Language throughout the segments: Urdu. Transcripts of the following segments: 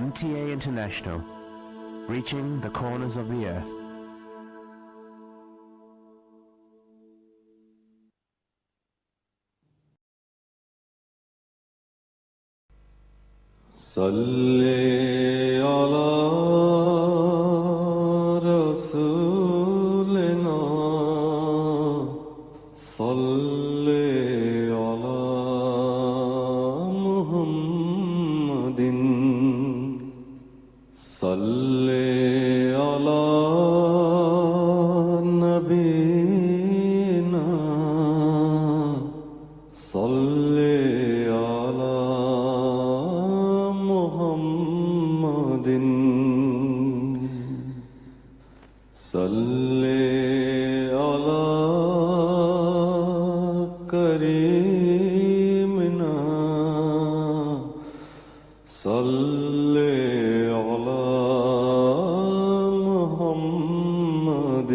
MTA International, reaching the corners of the earth. صلی علی رسولنا صلی علی محمد صلی علی نبینا صلی علی محمد صلی علی کریمنا صلی علی محمد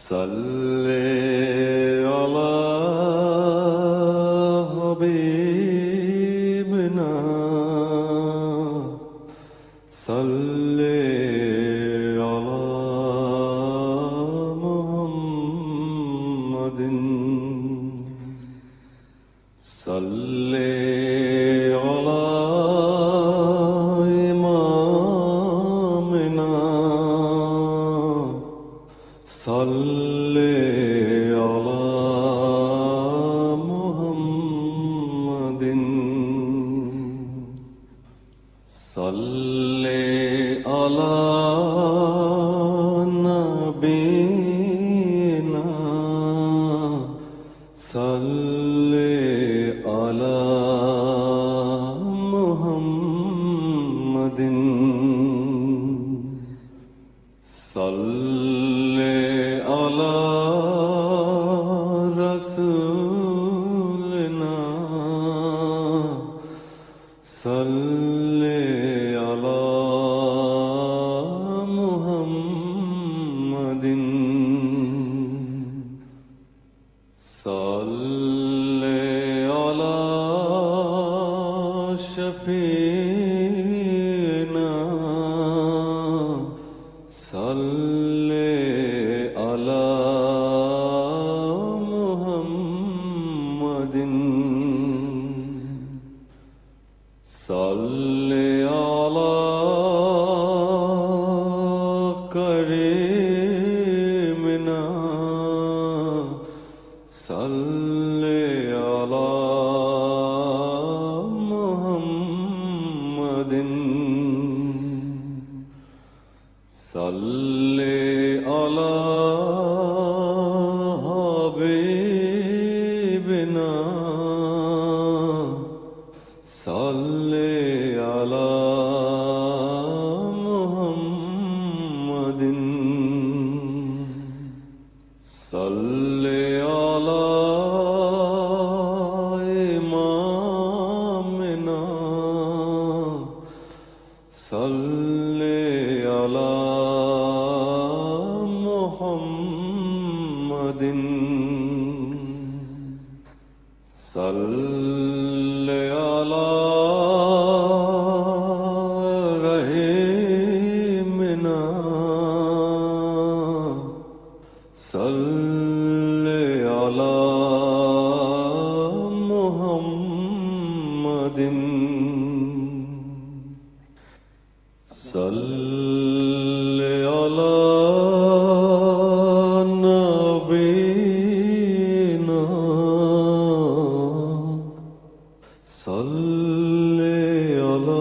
صلی علی حبیبنا صلی علی محمد صلی علی امامنا صلی علی محمد صلی علی نبینا صلی علی محمد صلی علی رسولنا صلی علی محمد صلی علی شفیعنا صلی علی محمد صلی علی کریمنا صلی علی محمد صلی علی حبیبنا صلی علی محمد صلی علی امامنا صلی علی محمد صلی علی رحیمنا صلی علی محمد صلی علی نبینا صلی علی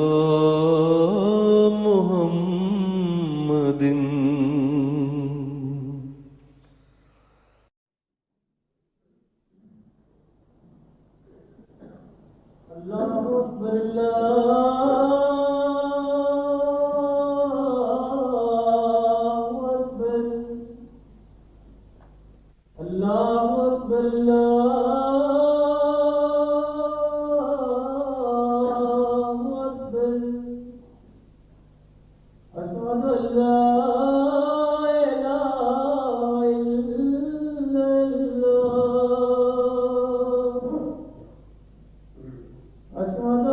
محمد اللہ اکبر اللہ اکبر اللہ اکبر اللہ اکبر اشہد ان لا الہ الا اللہ اشہد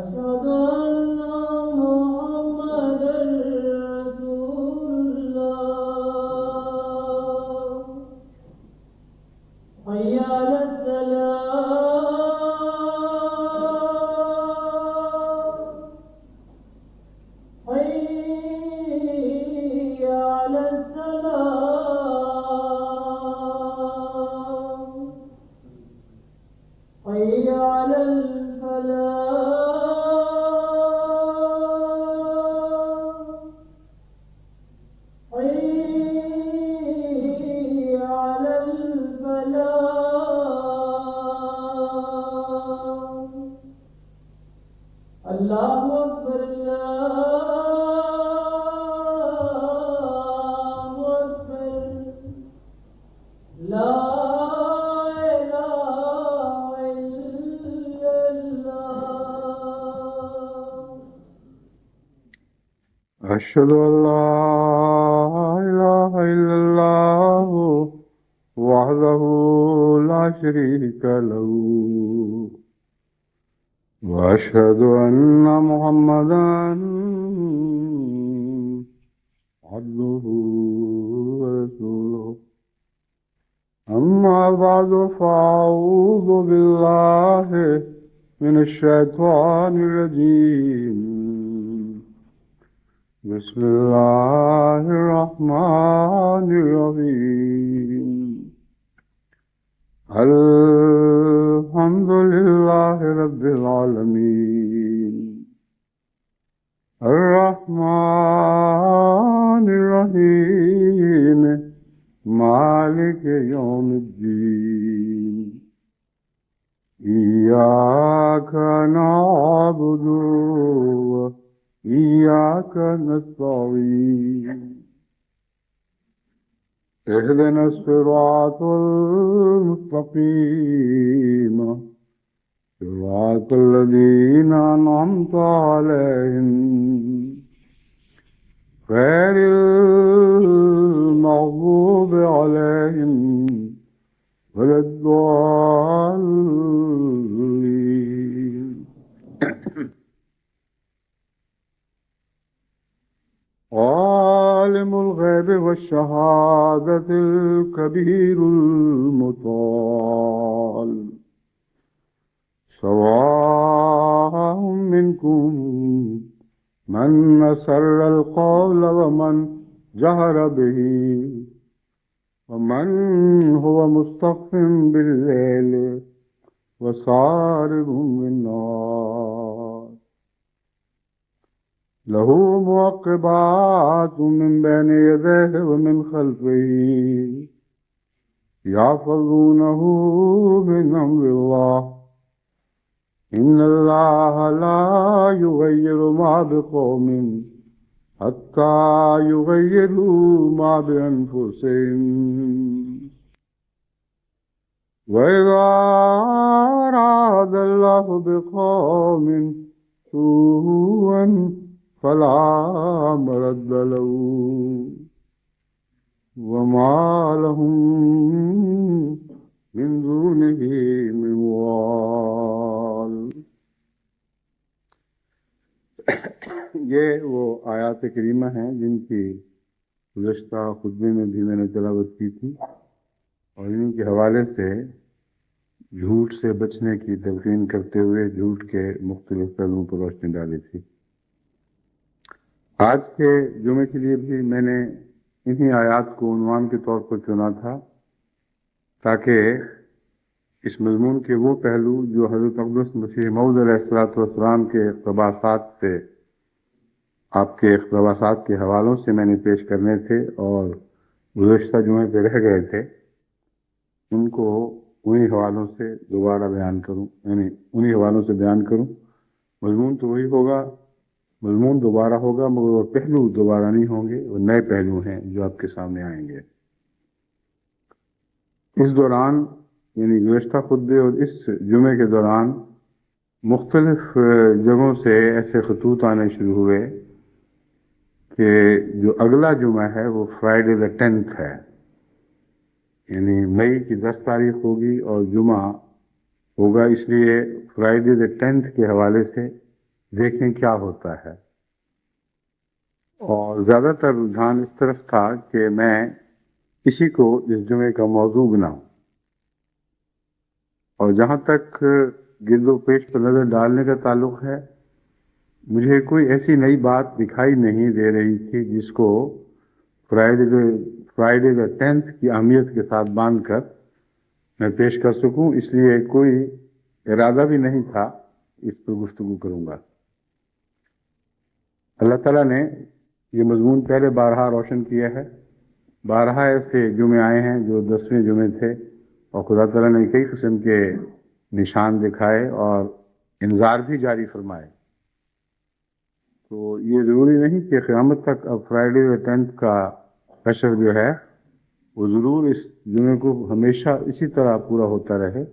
أشهد أن محمدا رسول الله حي على السلام حي على السلام حي على الفلاح حي على الفلاح الله أكبر الله أكبر لا إله إلا الله أشهد أن لا إله إلا الله وحده لا شريك له وأشهد أن محمدا عبده ورسوله أما بعد فأعوذ بالله من الشيطان الرجيم بسم الله الرحمن الرحيم الحمد لله رب العالمين الرحمن الرحيم مالك يوم الدين إياك نعبد وإياك نستعين اهدنا الصراط المستقيم صراط الذين أنعمت عليهم غير المغضوب عليهم ولا الضالين عالم الغيب والشهادة الكبير المتعال سواء منكم من أسر القول ومن جهر به ومن هو مستخف بالليل وسارب بالنهار له معقبات من بين يديه ومن خلفه يحفظونه من أمر الله إن الله لا يغير ما بقوم حتى يغيروا ما بأنفسهم وإذا أراد الله بقوم سوءا فلا مرد له وما لهم من دونه من وال. یہ وہ آیات کریمہ ہیں جن کی گزشتہ خطبے میں بھی میں نے تلاوت کی تھی اور ان کے حوالے سے جھوٹ سے بچنے کی تلقین کرتے ہوئے جھوٹ کے مختلف پہلوؤں پر روشنی ڈالی تھی. آج کے جمعے کے لیے بھی میں نے انہی آیات کو عنوان کے طور پر چنا تھا تاکہ اس مضمون کے وہ پہلو جو حضرت اقدس مسیح موعود علیہ السلام کے اقتباسات سے آپ کے اقتباسات کے حوالوں سے میں نے پیش کرنے تھے اور گزشتہ جمعے پہ رہ گئے تھے ان کو انہی حوالوں سے دوبارہ بیان کروں، یعنی انہی حوالوں سے بیان کروں. مضمون تو وہی ہوگا، مضمون دوبارہ ہوگا مگر وہ پہلو دوبارہ نہیں ہوں گے، وہ نئے پہلو ہیں جو آپ کے سامنے آئیں گے. اس دوران یعنی گزشتہ خطبے اور اس جمعے کے دوران مختلف جگہوں سے ایسے خطوط آنے شروع ہوئے کہ جو اگلا جمعہ ہے وہ فرائیڈے دا 10th ہے، یعنی مئی کی 10 تاریخ ہوگی اور جمعہ ہوگا، اس لیے فرائیڈے دا 10th کے حوالے سے دیکھیں کیا ہوتا ہے. اور زیادہ تر رجحان اس طرف تھا کہ میں اسی کو اس جمعے کا موضوع بناؤں. اور جہاں تک گرد و پیش پر نظر ڈالنے کا تعلق ہے، مجھے کوئی ایسی نئی بات دکھائی نہیں دے رہی تھی جس کو فرائیڈے دا 10th کی اہمیت کے ساتھ باندھ کر میں پیش کر سکوں. اس لیے کوئی ارادہ بھی نہیں تھا اس پر گفتگو کروں گا. اللہ تعالیٰ نے یہ مضمون پہلے بارہا روشن کیا ہے. بارہا ایسے جمعے آئے ہیں جو 10ویں جمعے تھے، اور خدا تعالیٰ نے کئی قسم کے نشان دکھائے اور انذار بھی جاری فرمائے. تو یہ ضروری نہیں کہ قیامت تک اب فرائیڈے دا 10th کا کشف جو ہے وہ ضرور اس جمعے کو ہمیشہ اسی طرح پورا ہوتا رہے.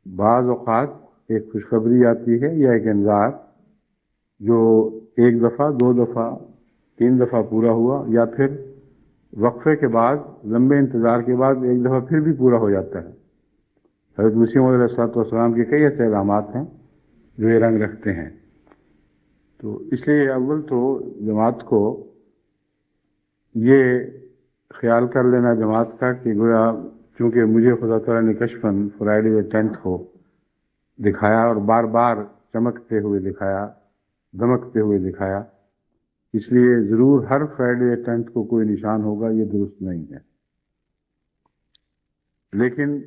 بعض اوقات ایک خوشخبری آتی ہے یا ایک انذار جو ایک دفعہ، 2 دفعہ، 3 دفعہ پورا ہوا، یا پھر وقفے کے بعد، لمبے انتظار کے بعد ایک دفعہ پھر بھی پورا ہو جاتا ہے. حضرت مسیح موعود علیہ السلام کے کئی ایسے علامات ہیں جو یہ رنگ رکھتے ہیں. تو اس لیے اول تو جماعت کو یہ خیال کر لینا جماعت کا کہ گویا چونکہ مجھے خدا تعالیٰ نے کشفاً فرائیڈے دا 10th کو دکھایا اور بار بار چمکتے ہوئے دکھایا، دمکتے ہوئے دکھایا، اس لیے ضرور ہر فرائیڈے دا 10th کو کوئی نشان ہوگا، یہ درست نہیں ہے. لیکن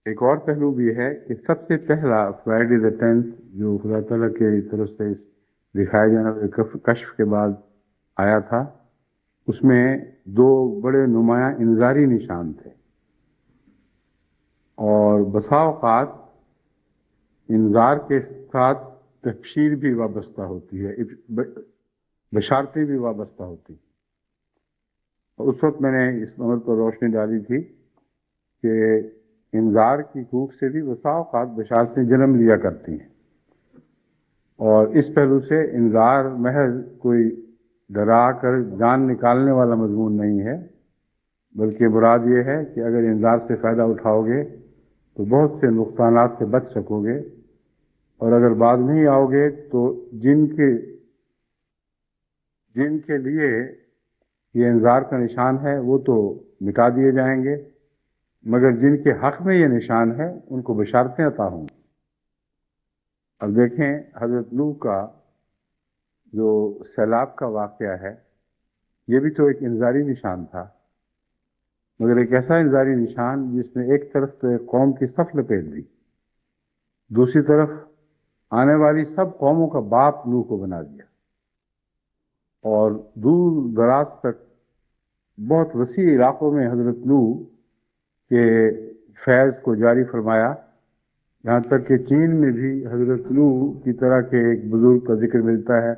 ایک اور پہلو بھی ہے کہ سب سے پہلا فرائیڈے دا 10th جو خدا تعالیٰ کی طرف سے دکھائے جانے والے کشف کے بعد آیا تھا، اس میں 2 بڑے نمایاں انذاری نشان تھے. اور بسا اوقات انذار کے ساتھ تبشیر بھی وابستہ ہوتی ہے، بشارتیں بھی وابستہ ہوتی ہیں. اور اس وقت میں نے اس عمل پر روشنی ڈالی تھی کہ انذار کی کوکھ سے بھی بسا اوقات بشارتیں جنم لیا کرتی ہیں. اور اس پہلو سے انذار محض کوئی ڈرا کر جان نکالنے والا مضمون نہیں ہے، بلکہ مراد یہ ہے کہ اگر انذار سے فائدہ اٹھاؤ گے تو بہت سے نقصانات سے بچ سکو گے، اور اگر بعد نہیں آؤ گے تو جن کے لیے یہ انذار کا نشان ہے وہ تو مٹا دیے جائیں گے، مگر جن کے حق میں یہ نشان ہے ان کو بشارتیں عطا ہوں گی. اب دیکھیں حضرت نوح کا جو سیلاب کا واقعہ ہے، یہ بھی تو ایک انذاری نشان تھا، مگر ایک ایسا انذاری نشان جس نے ایک طرف تو ایک قوم کی صف لپیٹ دی، دوسری طرف آنے والی سب قوموں کا باپ نوح کو بنا دیا، اور دور دراز تک بہت وسیع علاقوں میں حضرت نوح کے فیض کو جاری فرمایا. یہاں تک کہ چین میں بھی حضرت نوح کی طرح کے ایک بزرگ کا ذکر ملتا ہے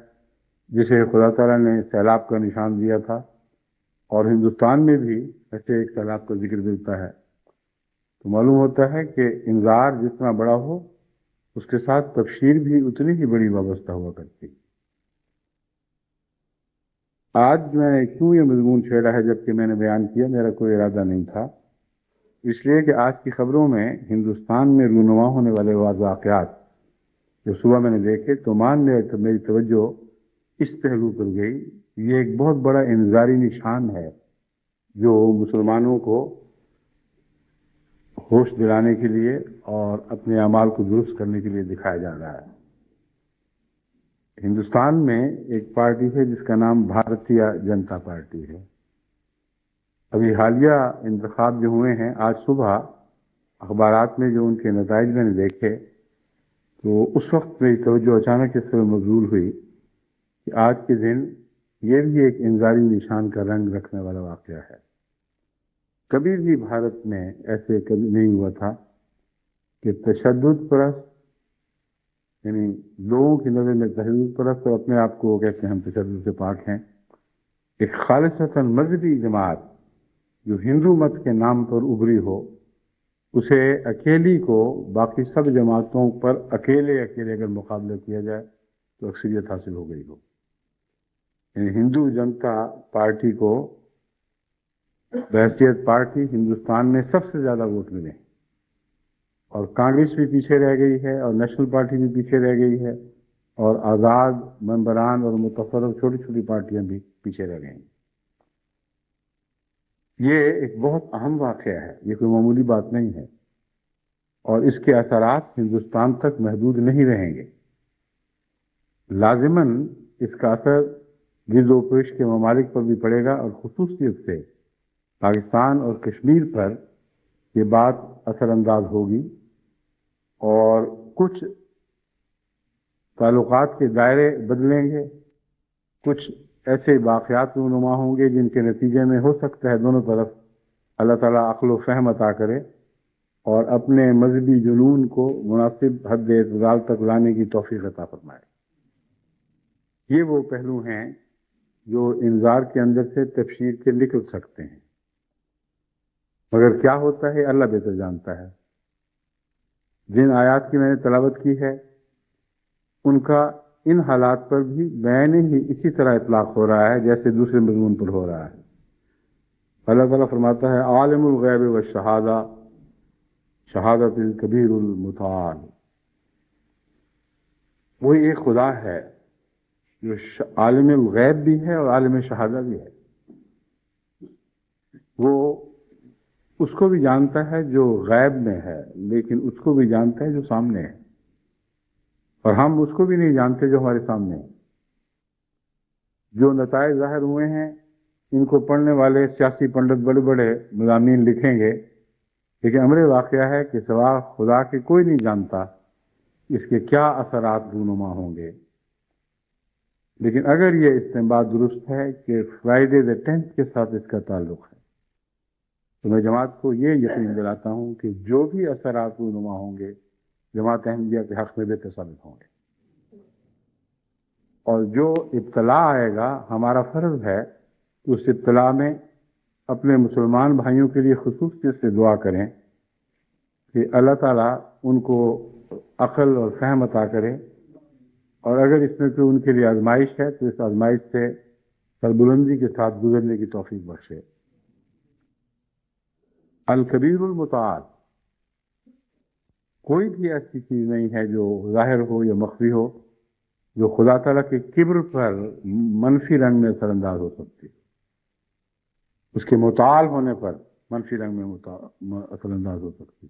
جسے خدا تعالیٰ نے سیلاب کا نشان دیا تھا، اور ہندوستان میں بھی ایسے ایک سیلاب کا ذکر ملتا ہے. تو معلوم ہوتا ہے کہ انذار جتنا بڑا ہو اس کے ساتھ تبشیر بھی اتنی ہی بڑی وابستہ ہوا کرتی. آج میں نے کیوں یہ مضمون چھیڑا ہے جبکہ میں نے بیان کیا میرا کوئی ارادہ نہیں تھا، اس لیے کہ آج کی خبروں میں ہندوستان میں رونما ہونے والے واقعات جو صبح میں نے دیکھے تو میری توجہ اس پہلو پر گئی. یہ ایک بہت بڑا انذاری نشان ہے جو مسلمانوں کو ہوش دلانے کے لیے اور اپنے اعمال کو درست کرنے کے لیے دکھایا جا رہا ہے. ہندوستان میں ایک پارٹی ہے جس کا نام بھارتیہ جنتا پارٹی ہے. ابھی حالیہ انتخاب جو ہوئے ہیں، آج صبح اخبارات میں جو ان کے نتائج میں نے دیکھے تو اس وقت میری توجہ اچانک اس پر مبذول ہوئی کہ آج کے دن یہ بھی ایک انذاری نشان کا رنگ رکھنے والا واقعہ ہے. کبھی بھی بھارت میں ایسے کبھی نہیں ہوا تھا کہ تشدد پرست، یعنی لوگوں کی نظر میں تشدد پرست اور اپنے آپ کو کہتے ہیں ہم تشدد سے پاک ہیں، ایک خالصتاً مذہبی جماعت جو ہندو مت کے نام پر ابھری ہو، اسے اکیلی کو باقی سب جماعتوں پر اکیلے اگر مقابلہ کیا جائے تو اکثریت حاصل ہو گئی ہو. یعنی ہندو جنتا پارٹی کو بحیثیت پارٹی ہندوستان میں سب سے زیادہ ووٹ ملے، اور کانگریس بھی پیچھے رہ گئی ہے اور نیشنل پارٹی بھی پیچھے رہ گئی ہے اور آزاد ممبران اور متفرق چھوٹی چھوٹی پارٹیاں بھی پیچھے رہ گئی ہیں۔ یہ ایک بہت اہم واقعہ ہے، یہ کوئی معمولی بات نہیں ہے، اور اس کے اثرات ہندوستان تک محدود نہیں رہیں گے۔ لازماً اس کا اثر گرد و پیش کے ممالک پر بھی پڑے گا، اور خصوصیت سے پاکستان اور کشمیر پر یہ بات اثر انداز ہوگی، اور کچھ تعلقات کے دائرے بدلیں گے، کچھ ایسے واقعات رونما ہوں گے جن کے نتیجے میں ہو سکتا ہے دونوں طرف اللہ تعالیٰ عقل و فہم عطا کرے اور اپنے مذہبی جنون کو مناسب حد اعتدال تک لانے کی توفیق عطا فرمائے۔ یہ وہ پہلو ہیں جو انذار کے اندر سے تبشیر کے نکل سکتے ہیں، مگر کیا ہوتا ہے اللہ بہتر جانتا ہے۔ جن آیات کی میں نے تلاوت کی ہے ان کا ان حالات پر بھی بین ہی اسی طرح اطلاق ہو رہا ہے جیسے دوسرے مضمون پر ہو رہا ہے۔ اللہ تعالیٰ فرماتا ہے عالم الغیب والشہادہ شہادت الکبیر المتعال۔ وہی ایک خدا ہے جو عالم الغیب بھی ہے اور عالم شہادہ بھی ہے۔ وہ اس کو بھی جانتا ہے جو غیب میں ہے، لیکن اس کو بھی جانتا ہے جو سامنے ہے، اور ہم اس کو بھی نہیں جانتے جو ہمارے سامنے ہے۔ جو نتائج ظاہر ہوئے ہیں ان کو پڑھنے والے سیاسی پنڈت بڑے بڑے مضامین لکھیں گے، لیکن امر واقعہ ہے کہ سوا خدا کے کوئی نہیں جانتا اس کے کیا اثرات رونما ہوں گے۔ لیکن اگر یہ استنباط درست ہے کہ فرائیڈے the 10th کے ساتھ اس کا تعلق ہے، تو میں جماعت کو یہ یقین دلاتا ہوں کہ جو بھی اثرات رونما ہوں گے جماعت احمدیہ کے حق میں بہتر ثابت ہوں گے، اور جو ابتلا آئے گا ہمارا فرض ہے کہ اس ابتلا میں اپنے مسلمان بھائیوں کے لیے خصوصیت سے دعا کریں کہ اللہ تعالیٰ ان کو عقل اور فہم عطا کرے، اور اگر اس میں کوئی ان کے لیے آزمائش ہے تو اس آزمائش سے سربلندی کے ساتھ گزرنے کی توفیق بخشے۔ الکبیر المتعال، کوئی بھی ایسی چیز نہیں ہے جو ظاہر ہو یا مخفی ہو جو خدا تعالیٰ کے کبر پر منفی رنگ میں اثر انداز ہو سکتی، اس کے متعال ہونے پر منفی رنگ میں اثر انداز ہو سکتی۔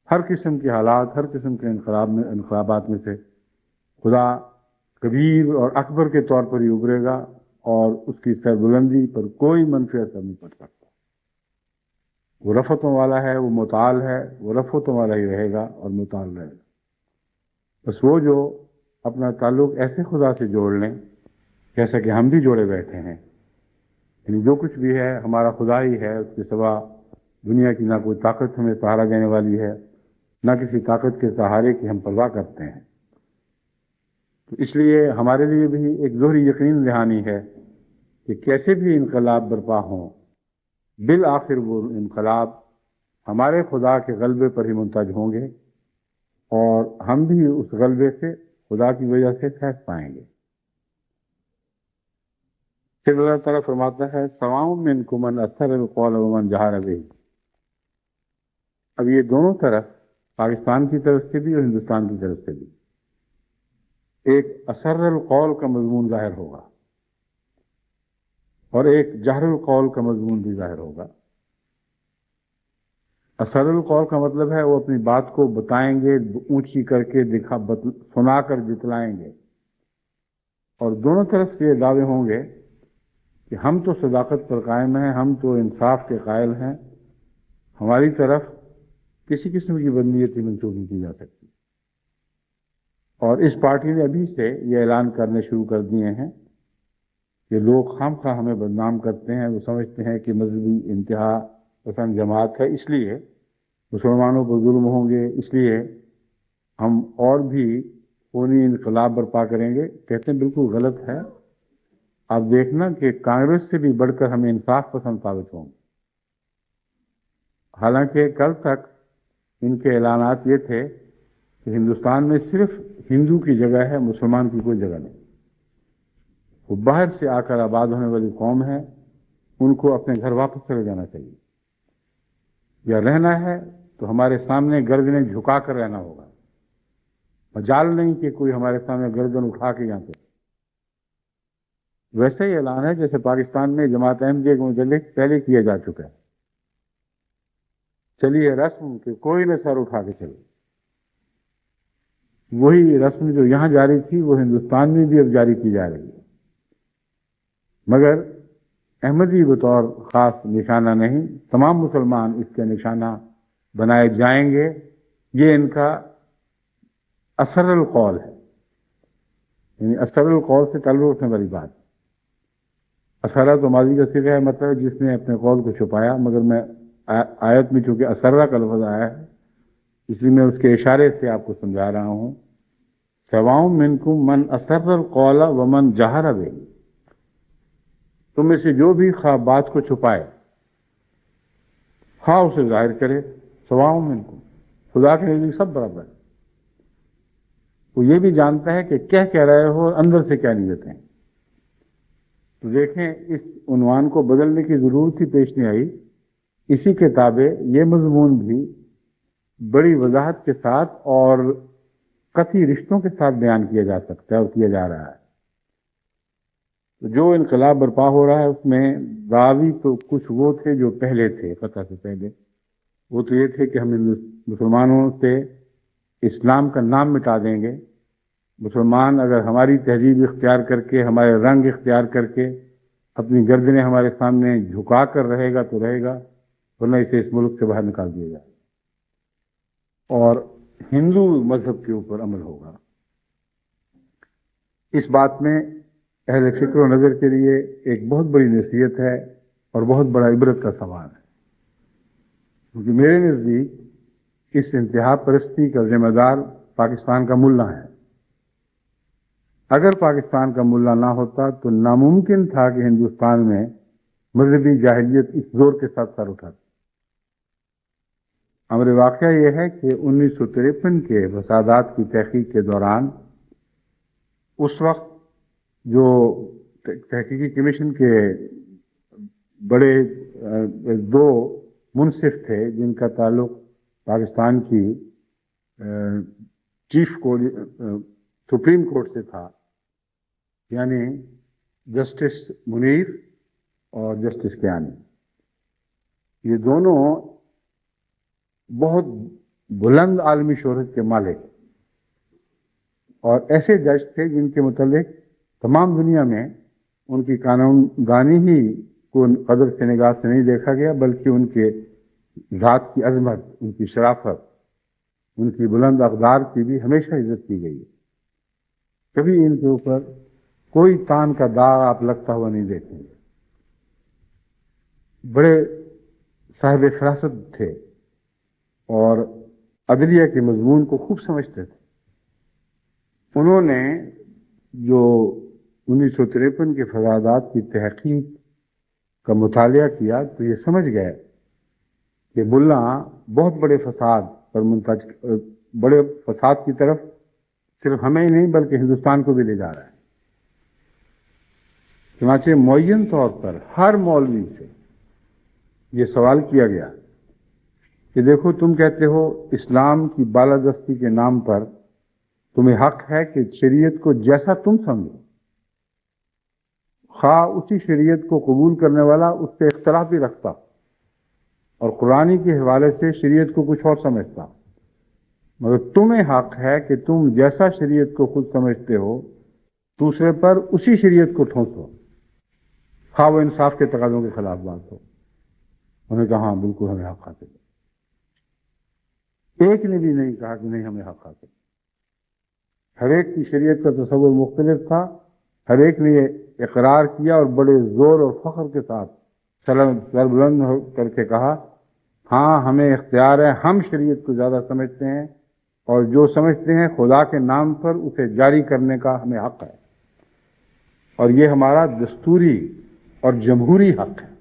ہر قسم کے حالات، ہر قسم کے انقلابات میں سے خدا کبیر اور اکبر کے طور پر ہی ابھرے گا، اور اس کی سربلندی پر کوئی منفی اثر نہیں پڑ سکتا۔ وہ رفتوں والا ہے، وہ متعال ہے، وہ رفتوں والا ہی رہے گا اور متعال رہے گا۔ بس وہ جو اپنا تعلق ایسے خدا سے جوڑ لیں جیسا کہ ہم بھی جوڑے بیٹھے ہیں، یعنی جو کچھ بھی ہے ہمارا خدا ہی ہے، اس کے سوا دنیا کی نہ کوئی طاقت ہمیں سہارا دینے والی ہے، نہ کسی طاقت کے سہارے کی ہم پرواہ کرتے ہیں۔ تو اس لیے ہمارے لیے بھی ایک ظہری یقین دہانی ہے کہ کیسے بھی انقلاب برپا ہوں، بالآخر وہ انقلاب ہمارے خدا کے غلبے پر ہی منتج ہوں گے، اور ہم بھی اس غلبے سے خدا کی وجہ سے فیض پائیں گے۔ پھر اللہ تعالیٰ فرماتا ہے سواء منکم من اسر القول ومن جہر بہ۔ اب یہ دونوں طرف، پاکستان کی طرف سے بھی اور ہندوستان کی طرف سے بھی، ایک اسر القول کا مضمون ظاہر ہوگا اور ایک جہر القول کا مضمون بھی ظاہر ہوگا۔ اسر القول کا مطلب ہے وہ اپنی بات کو بتائیں گے، اونچی کر کے سنا کر جتلائیں گے، اور دونوں طرف سے یہ دعوے ہوں گے کہ ہم تو صداقت پر قائم ہیں، ہم تو انصاف کے قائل ہیں، ہماری طرف کسی قسم کی بدنیتی منسوخ نہیں کی جا سکتی۔ اور اس پارٹی نے ابھی سے یہ اعلان کرنے شروع کر دیے ہیں کہ لوگ خام خواہ ہمیں بدنام کرتے ہیں، وہ سمجھتے ہیں کہ مذہبی انتہا پسند جماعت ہے، اس لیے مسلمانوں پر ظلم ہوں گے، اس لیے ہم اور بھی خونی انقلاب برپا کریں گے۔ کہتے ہیں بالکل غلط ہے۔ آپ دیکھنا کہ کانگریس سے بھی بڑھ کر ہمیں انصاف پسند ثابت ہوں گے۔ حالانکہ کل تک ان کے اعلانات یہ تھے کہ ہندوستان میں صرف ہندو کی جگہ ہے، مسلمان کی کوئی جگہ نہیں۔ وہ باہر سے آ کر آباد ہونے والی قوم ہے، ان کو اپنے گھر واپس چلے جانا چاہیے، یا رہنا ہے تو ہمارے سامنے گردنیں جھکا کر رہنا ہوگا، مجال نہیں کہ کوئی ہمارے سامنے گردن اٹھا کے یہاں پہ. ویسا ہی اعلان ہے جیسے پاکستان میں جماعت احمدیہ کے متعلق پہلے کیا جا چکا ہے. چلیے رسم کہ کوئی نہ سر اٹھا کے چلے. وہی رسم جو یہاں جاری تھی وہ ہندوستان میں بھی اب جاری کی جا رہی ہے، مگر احمدی بطور خاص نشانہ نہیں، تمام مسلمان اس کے نشانہ بنائے جائیں گے. یہ ان کا اثر القول ہے، یعنی اثر القول سے تعلق رکھنے والی بات. اثرہ تو ماضی کا صیغہ ہے، مطلب جس نے اپنے قول کو چھپایا، مگر میں آیت میں چونکہ اسرہ کا لفظ آیا ہے اس لیے میں اس کے اشارے سے آپ کو سمجھا رہا ہوں. سواء منکم من اسر القول ومن جہر بہ، تم میں سے جو بھی خواہ بات کو چھپائے خواہ اسے ظاہر کرے. سواء منکم، خدا کے نزدیک سب برابر ہے. وہ یہ بھی جانتا ہے کہ کہہ رہے ہو اندر سے کیا نیت ہے. تو دیکھیں اس عنوان کو بدلنے کی ضرورت ہی پیش نہیں آئی. اسی کے تابع یہ مضمون بھی بڑی وضاحت کے ساتھ اور قطعی رشتوں کے ساتھ بیان کیا جا سکتا ہے اور کیا جا رہا ہے. تو جو انقلاب برپا ہو رہا ہے اس میں دعوی تو کچھ وہ تھے جو پہلے تھے، فتح سے پہلے. وہ تو یہ تھے کہ ہم مسلمانوں سے اسلام کا نام مٹا دیں گے. مسلمان اگر ہماری تہذیب اختیار کر کے، ہمارے رنگ اختیار کر کے اپنی گردنیں ہمارے سامنے جھکا کر رہے گا تو رہے گا، ورنہ اسے اس ملک سے باہر نکال دیا جائے اور ہندو مذہب کے اوپر عمل ہوگا. اس بات میں اہل فکر و نظر کے لیے ایک بہت بڑی نصیحت ہے اور بہت بڑا عبرت کا سوال ہے، کیونکہ میرے نزدیک اس انتہا پرستی کا ذمہ دار پاکستان کا ملا ہے. اگر پاکستان کا ملا نہ ہوتا تو ناممکن تھا کہ ہندوستان میں مذہبی جاہلیت اس زور کے ساتھ سر اٹھاتی. امر واقعہ یہ ہے کہ 1953 کے فسادات کی تحقیق کے دوران اس وقت جو تحقیقی کمیشن کے بڑے دو منصف تھے جن کا تعلق پاکستان کی چیف سپریم کورٹ سے تھا، یعنی جسٹس منیر اور جسٹس کیانی، یہ دونوں بہت بلند عالمی شہرت کے مالک اور ایسے جج تھے جن کے متعلق تمام دنیا میں ان کی قانون دانی ہی کو قدر سے نگاہ سے نہیں دیکھا گیا، بلکہ ان کے ذات کی عظمت، ان کی شرافت، ان کی بلند اقدار کی بھی ہمیشہ عزت کی گئی ہے. کبھی ان کے اوپر کوئی تان کا داغ آپ لگتا ہوا نہیں دیکھیں گے. بڑے صاحب فراست تھے اور عدلیہ کے مضمون کو خوب سمجھتے تھے. انہوں نے جو 1953 کے فسادات کی تحقیق کا مطالعہ کیا تو یہ سمجھ گئے کہ ملا بہت بڑے فساد پر بڑے فساد کی طرف صرف ہمیں ہی نہیں بلکہ ہندوستان کو بھی لے جا رہا ہے. چنانچہ معین طور پر ہر مولوی سے یہ سوال کیا گیا کہ دیکھو تم کہتے ہو اسلام کی بالادستی کے نام پر تمہیں حق ہے کہ شریعت کو جیسا تم سمجھو، خواہ اسی شریعت کو قبول کرنے والا اس سے اختلاف بھی رکھتا اور قرآن کے حوالے سے شریعت کو کچھ اور سمجھتا، مگر تمہیں حق ہے کہ تم جیسا شریعت کو خود سمجھتے ہو دوسرے پر اسی شریعت کو ٹھونسو، خواہ وہ انصاف کے تقاضوں کے خلاف بات ہو. انہوں نے کہا ہاں بالکل ہمیں حق حاصل ہے. ایک نے بھی نہیں کہا کہ نہیں ہمیں حق حاصل. ہر ایک کی شریعت کا تصور مختلف تھا، ہر ایک نے یہ اقرار کیا اور بڑے زور اور فخر کے ساتھ سر بلند کر کے کہا ہاں ہمیں اختیار ہے، ہم شریعت کو زیادہ سمجھتے ہیں اور جو سمجھتے ہیں خدا کے نام پر اسے جاری کرنے کا ہمیں حق ہے، اور یہ ہمارا دستوری اور جمہوری حق ہے،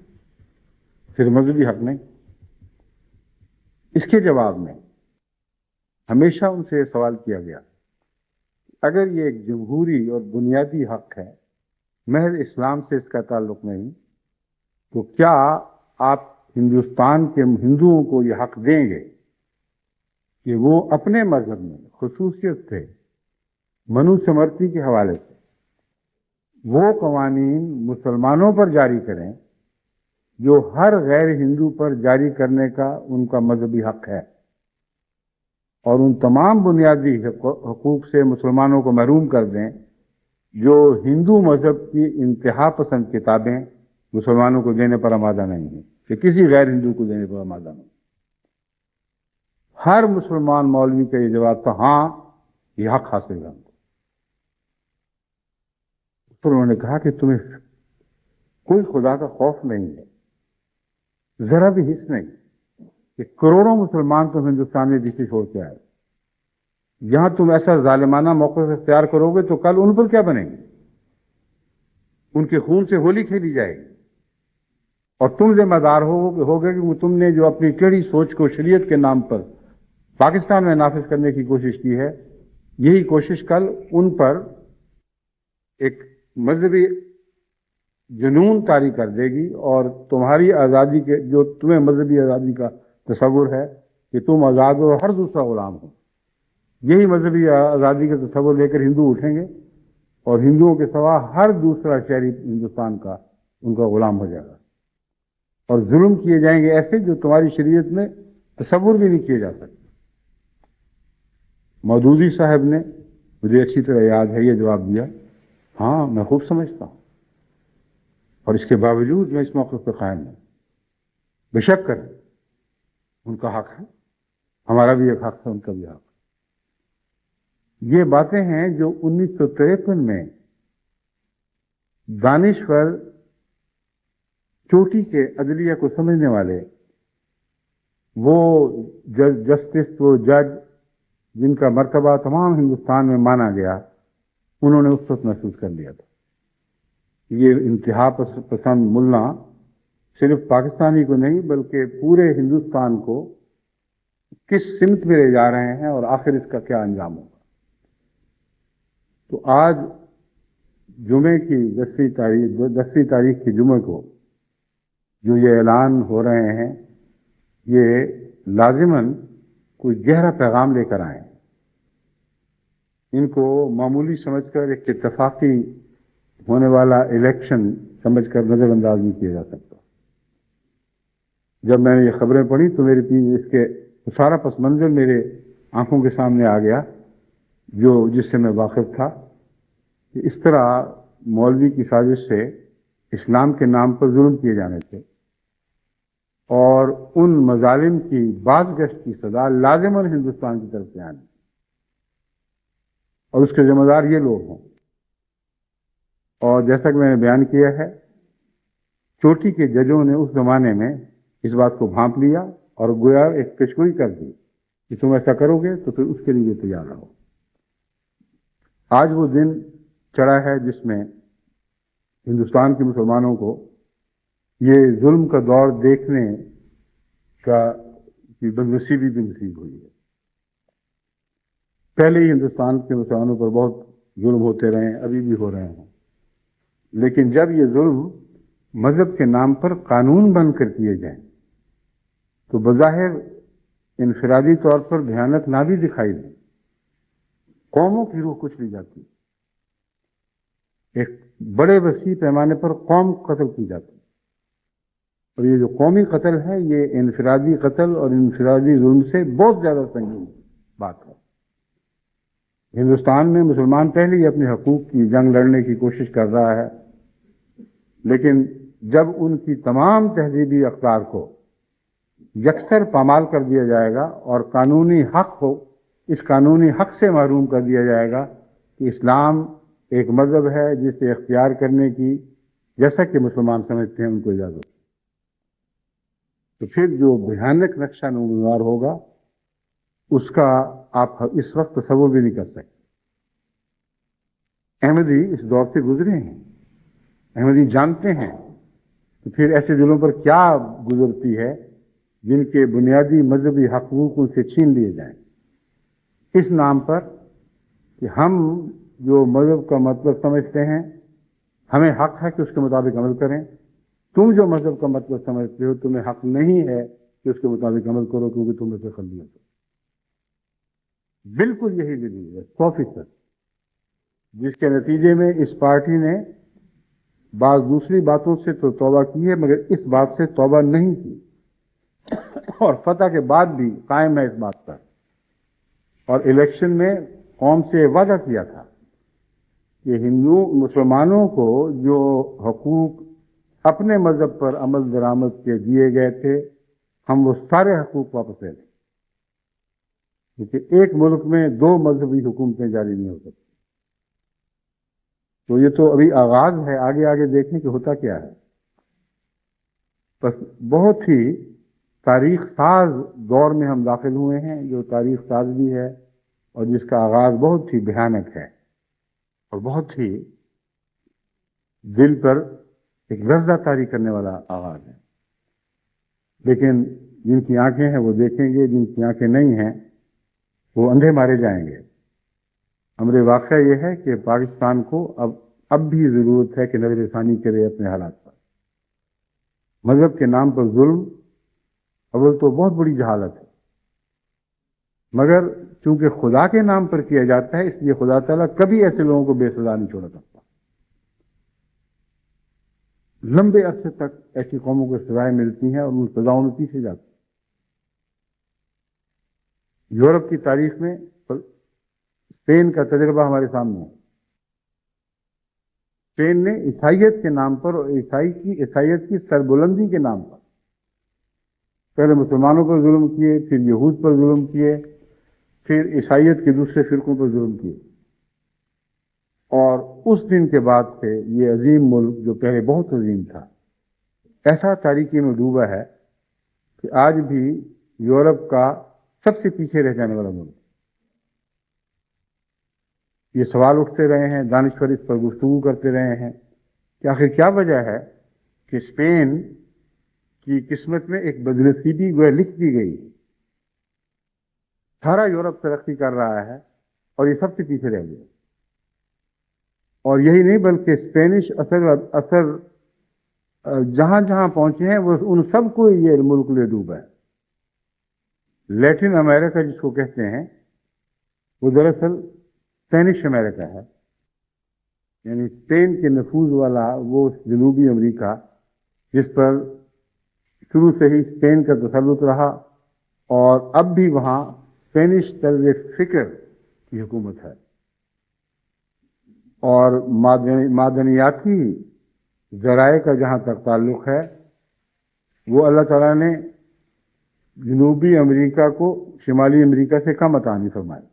صرف مذہبی حق نہیں. اس کے جواب میں ہمیشہ ان سے سوال کیا گیا اگر یہ ایک جمہوری اور بنیادی حق ہے، محض اسلام سے اس کا تعلق نہیں، تو کیا آپ ہندوستان کے ہندوؤں کو یہ حق دیں گے کہ وہ اپنے مذہب میں خصوصیت سے منوسمرتی کے حوالے سے وہ قوانین مسلمانوں پر جاری کریں جو ہر غیر ہندو پر جاری کرنے کا ان کا مذہبی حق ہے، اور ان تمام بنیادی حقوق سے مسلمانوں کو محروم کر دیں جو ہندو مذہب کی انتہا پسند کتابیں مسلمانوں کو دینے پر آمادہ نہیں ہیں، کہ کسی غیر ہندو کو دینے پر آمادہ نہیں۔ ہر مسلمان مولوی کا یہ جواب تھا، ہاں یہ حق حاصل ہے ہم کو۔ تو انہوں نے کہا کہ تمہیں کوئی خدا کا خوف نہیں ہے، ذرا بھی حس نہیں کہ کروڑوں مسلمان تم ہندوستان میں پیچھے چھوڑ کے آئے، یہاں تم ایسا ظالمانہ موقف اختیار کرو گے تو کل ان پر کیا بنے گی؟ ان کے خون سے ہولی کھیلی جائے گی، اور تم ذمہ دار ہوگے کہ تم نے جو اپنی ٹیڑھی سوچ کو شریعت کے نام پر پاکستان میں نافذ کرنے کی کوشش کی ہے، یہی کوشش کل ان پر ایک مذہبی جنون طاری کر دے گی، اور تمہاری آزادی کے جو تمہیں مذہبی آزادی کا تصور ہے کہ تم آزاد ہو اور ہر دوسرا غلام ہو، یہی مذہبی آزادی کا تصور لے کر ہندو اٹھیں گے، اور ہندوؤں کے سوا ہر دوسرا شہری ہندوستان کا ان کا غلام ہو جائے گا، اور ظلم کیے جائیں گے ایسے جو تمہاری شریعت میں تصور بھی نہیں کیے جا سکتے۔ مودودی صاحب نے مجھے اچھی طرح یاد ہے یہ جواب دیا، ہاں میں خوب سمجھتا ہوں، اور اس کے باوجود میں اس موقف پہ قائم ہوں۔ بے شک کریں، ان کا حق ہے، ہمارا بھی ایک حق ہے، ان کا بھی حق ہے۔ یہ باتیں ہیں جو 1953 میں دانشور چوٹی کے عدلیہ کو سمجھنے والے وہ جسٹس، وہ جج جن کا مرتبہ تمام ہندوستان میں مانا گیا، انہوں نے اس وقت محسوس کر لیا تھا۔ یہ انتہا پسند ملا صرف پاکستانی کو نہیں بلکہ پورے ہندوستان کو کس سمت میں لے جا رہے ہیں، اور آخر اس کا کیا انجام ہوگا۔ تو آج جمعے کی 10ویں تاریخ کی جمعے کو جو یہ اعلان ہو رہے ہیں، یہ لازماً کوئی گہرا پیغام لے کر آئے ہیں۔ ان کو معمولی سمجھ کر ایک اتفاقی ہونے والا الیکشن سمجھ کر نظر انداز نہیں کیا جا سکتا۔ جب میں نے یہ خبریں پڑھی تو اس کے سارا پس منظر میرے آنکھوں کے سامنے آ گیا، جس سے میں واقف تھا، کہ اس طرح مولوی کی سازش سے اسلام کے نام پر ظلم کیے جانے تھے، اور ان مظالم کی باز گشت کی سزا لازماً ہندوستان کی طرف سے آنی، اور اس کے ذمہ دار یہ لوگ ہوں۔ اور جیسا کہ میں نے بیان کیا ہے، چوٹی کے ججوں نے اس زمانے میں اس بات کو بھانپ لیا اور گویا ایک پیشگوئی کر دی کہ تم ایسا کرو گے تو پھر اس کے لیے تیار رہو۔ آج وہ دن چڑھا ہے جس میں ہندوستان کے مسلمانوں کو یہ ظلم کا دور دیکھنے کی بدنصیبی بھی نصیب ہوئی ہے۔ پہلے ہی ہندوستان کے مسلمانوں پر بہت ظلم ہوتے رہے ہیں، ابھی بھی ہو رہے ہیں، لیکن جب یہ ظلم مذہب کے نام پر قانون بن کر کیے جائیں تو بظاہر انفرادی طور پر بھیانک نہ بھی دکھائی دیں، قوموں کی روح کچھ لی جاتی، ایک بڑے وسیع پیمانے پر قوم قتل کی جاتی، اور یہ جو قومی قتل ہے یہ انفرادی قتل اور انفرادی ظلم سے بہت زیادہ سنگین بات ہے۔ ہندوستان میں مسلمان پہلے ہی اپنے حقوق کی جنگ لڑنے کی کوشش کر رہا ہے، لیکن جب ان کی تمام تہذیبی اقدار کو یکسر پامال کر دیا جائے گا اور قانونی حق ہو، اس قانونی حق سے محروم کر دیا جائے گا کہ اسلام ایک مذہب ہے جسے اختیار کرنے کی جیسا کہ مسلمان سمجھتے ہیں ان کو اجازت، تو پھر جو بھیانک نقشہ نمودار ہوگا اس کا آپ اس وقت تصور بھی نہیں کر سکتے۔ احمدی اس دور سے گزرے ہیں، احمدی جانتے ہیں کہ پھر ایسے دلوں پر کیا گزرتی ہے جن کے بنیادی مذہبی حقوق ان سے چھین لیے جائیں، اس نام پر کہ ہم جو مذہب کا مطلب سمجھتے ہیں ہمیں حق ہے کہ اس کے مطابق عمل کریں، تم جو مذہب کا مطلب سمجھتے ہو تمہیں حق نہیں ہے کہ اس کے مطابق عمل کرو کیونکہ تم اسے خلیت ہو۔ بالکل یہی دلیل ہے 100%، جس کے نتیجے میں اس پارٹی نے بعض دوسری باتوں سے تو توبہ کی ہے مگر اس بات سے توبہ نہیں کی، اور فتح کے بعد بھی قائم ہے اس بات پر، اور الیکشن میں قوم سے وعدہ کیا تھا کہ مسلمانوں کو جو حقوق اپنے مذہب پر عمل درآمد کے دیے گئے تھے ہم وہ سارے حقوق واپس لے لیں، کیونکہ ایک ملک میں 2 مذہبی حکومتیں جاری نہیں ہو سکتی۔ تو یہ تو ابھی آغاز ہے، آگے آگے دیکھیں کہ ہوتا کیا ہے۔ بس بہت ہی تاریخ ساز دور میں ہم داخل ہوئے ہیں، جو تاریخ ساز بھی ہے اور جس کا آغاز بہت ہی بھیانک ہے اور بہت ہی دل پر ایک لرزہ طاری کرنے والا آغاز ہے۔ لیکن جن کی آنکھیں ہیں وہ دیکھیں گے، جن کی آنکھیں نہیں ہیں وہ اندھے مارے جائیں گے۔ امر واقعہ یہ ہے کہ پاکستان کو اب بھی ضرورت ہے کہ نظر ثانی کرے اپنے حالات پر۔ مذہب کے نام پر ظلم اول تو بہت بڑی جہالت ہے، مگر چونکہ خدا کے نام پر کیا جاتا ہے اس لیے خدا تعالیٰ کبھی ایسے لوگوں کو بے سزا نہیں چھوڑ سکتا۔ لمبے عرصے تک ایسی قوموں کو سزائیں ملتی ہیں اور ان سزاؤں میں پیچھے جاتی ہیں۔ یورپ کی تاریخ میں اسپین کا تجربہ ہمارے سامنے ہے۔ اسپین نے عیسائیت کے نام پر اور عیسائیت کی سربلندی کے نام پر پہلے مسلمانوں پر ظلم کیے، پھر یہود پر ظلم کیے، پھر عیسائیت کے دوسرے فرقوں پر ظلم کیے، اور اس دن کے بعد سے یہ عظیم ملک جو پہلے بہت عظیم تھا ایسا تاریکی میں ڈوبا ہے کہ آج بھی یورپ کا سب سے پیچھے رہ جانے والا ملک۔ یہ سوال اٹھتے رہے ہیں، دانشور اس پر گفتگو کرتے رہے ہیں کہ آخر کیا وجہ ہے کہ اسپین کی قسمت میں ایک بدنصیبی گویا لکھ دی گئی، سارا یورپ ترقی کر رہا ہے اور یہ سب سے پیچھے رہ گیا۔ اور یہی نہیں بلکہ اسپینش اثر جہاں جہاں پہنچے ہیں وہ ان سب کو یہ ملک لے ڈوبا ہے۔ لیٹن امریکہ جس کو کہتے ہیں وہ دراصل اسپینش امریکہ ہے، یعنی اسپین کے نفوذ والا وہ جنوبی امریکہ جس پر شروع سے ہی اسپین کا تسلط رہا اور اب بھی وہاں اسپینش طرز فکر کی حکومت ہے۔ اور معدنیاتی ذرائع کا جہاں تک تعلق ہے وہ اللہ تعالیٰ نے جنوبی امریکہ کو شمالی امریکہ سے کم عطا نہیں فرمایا۔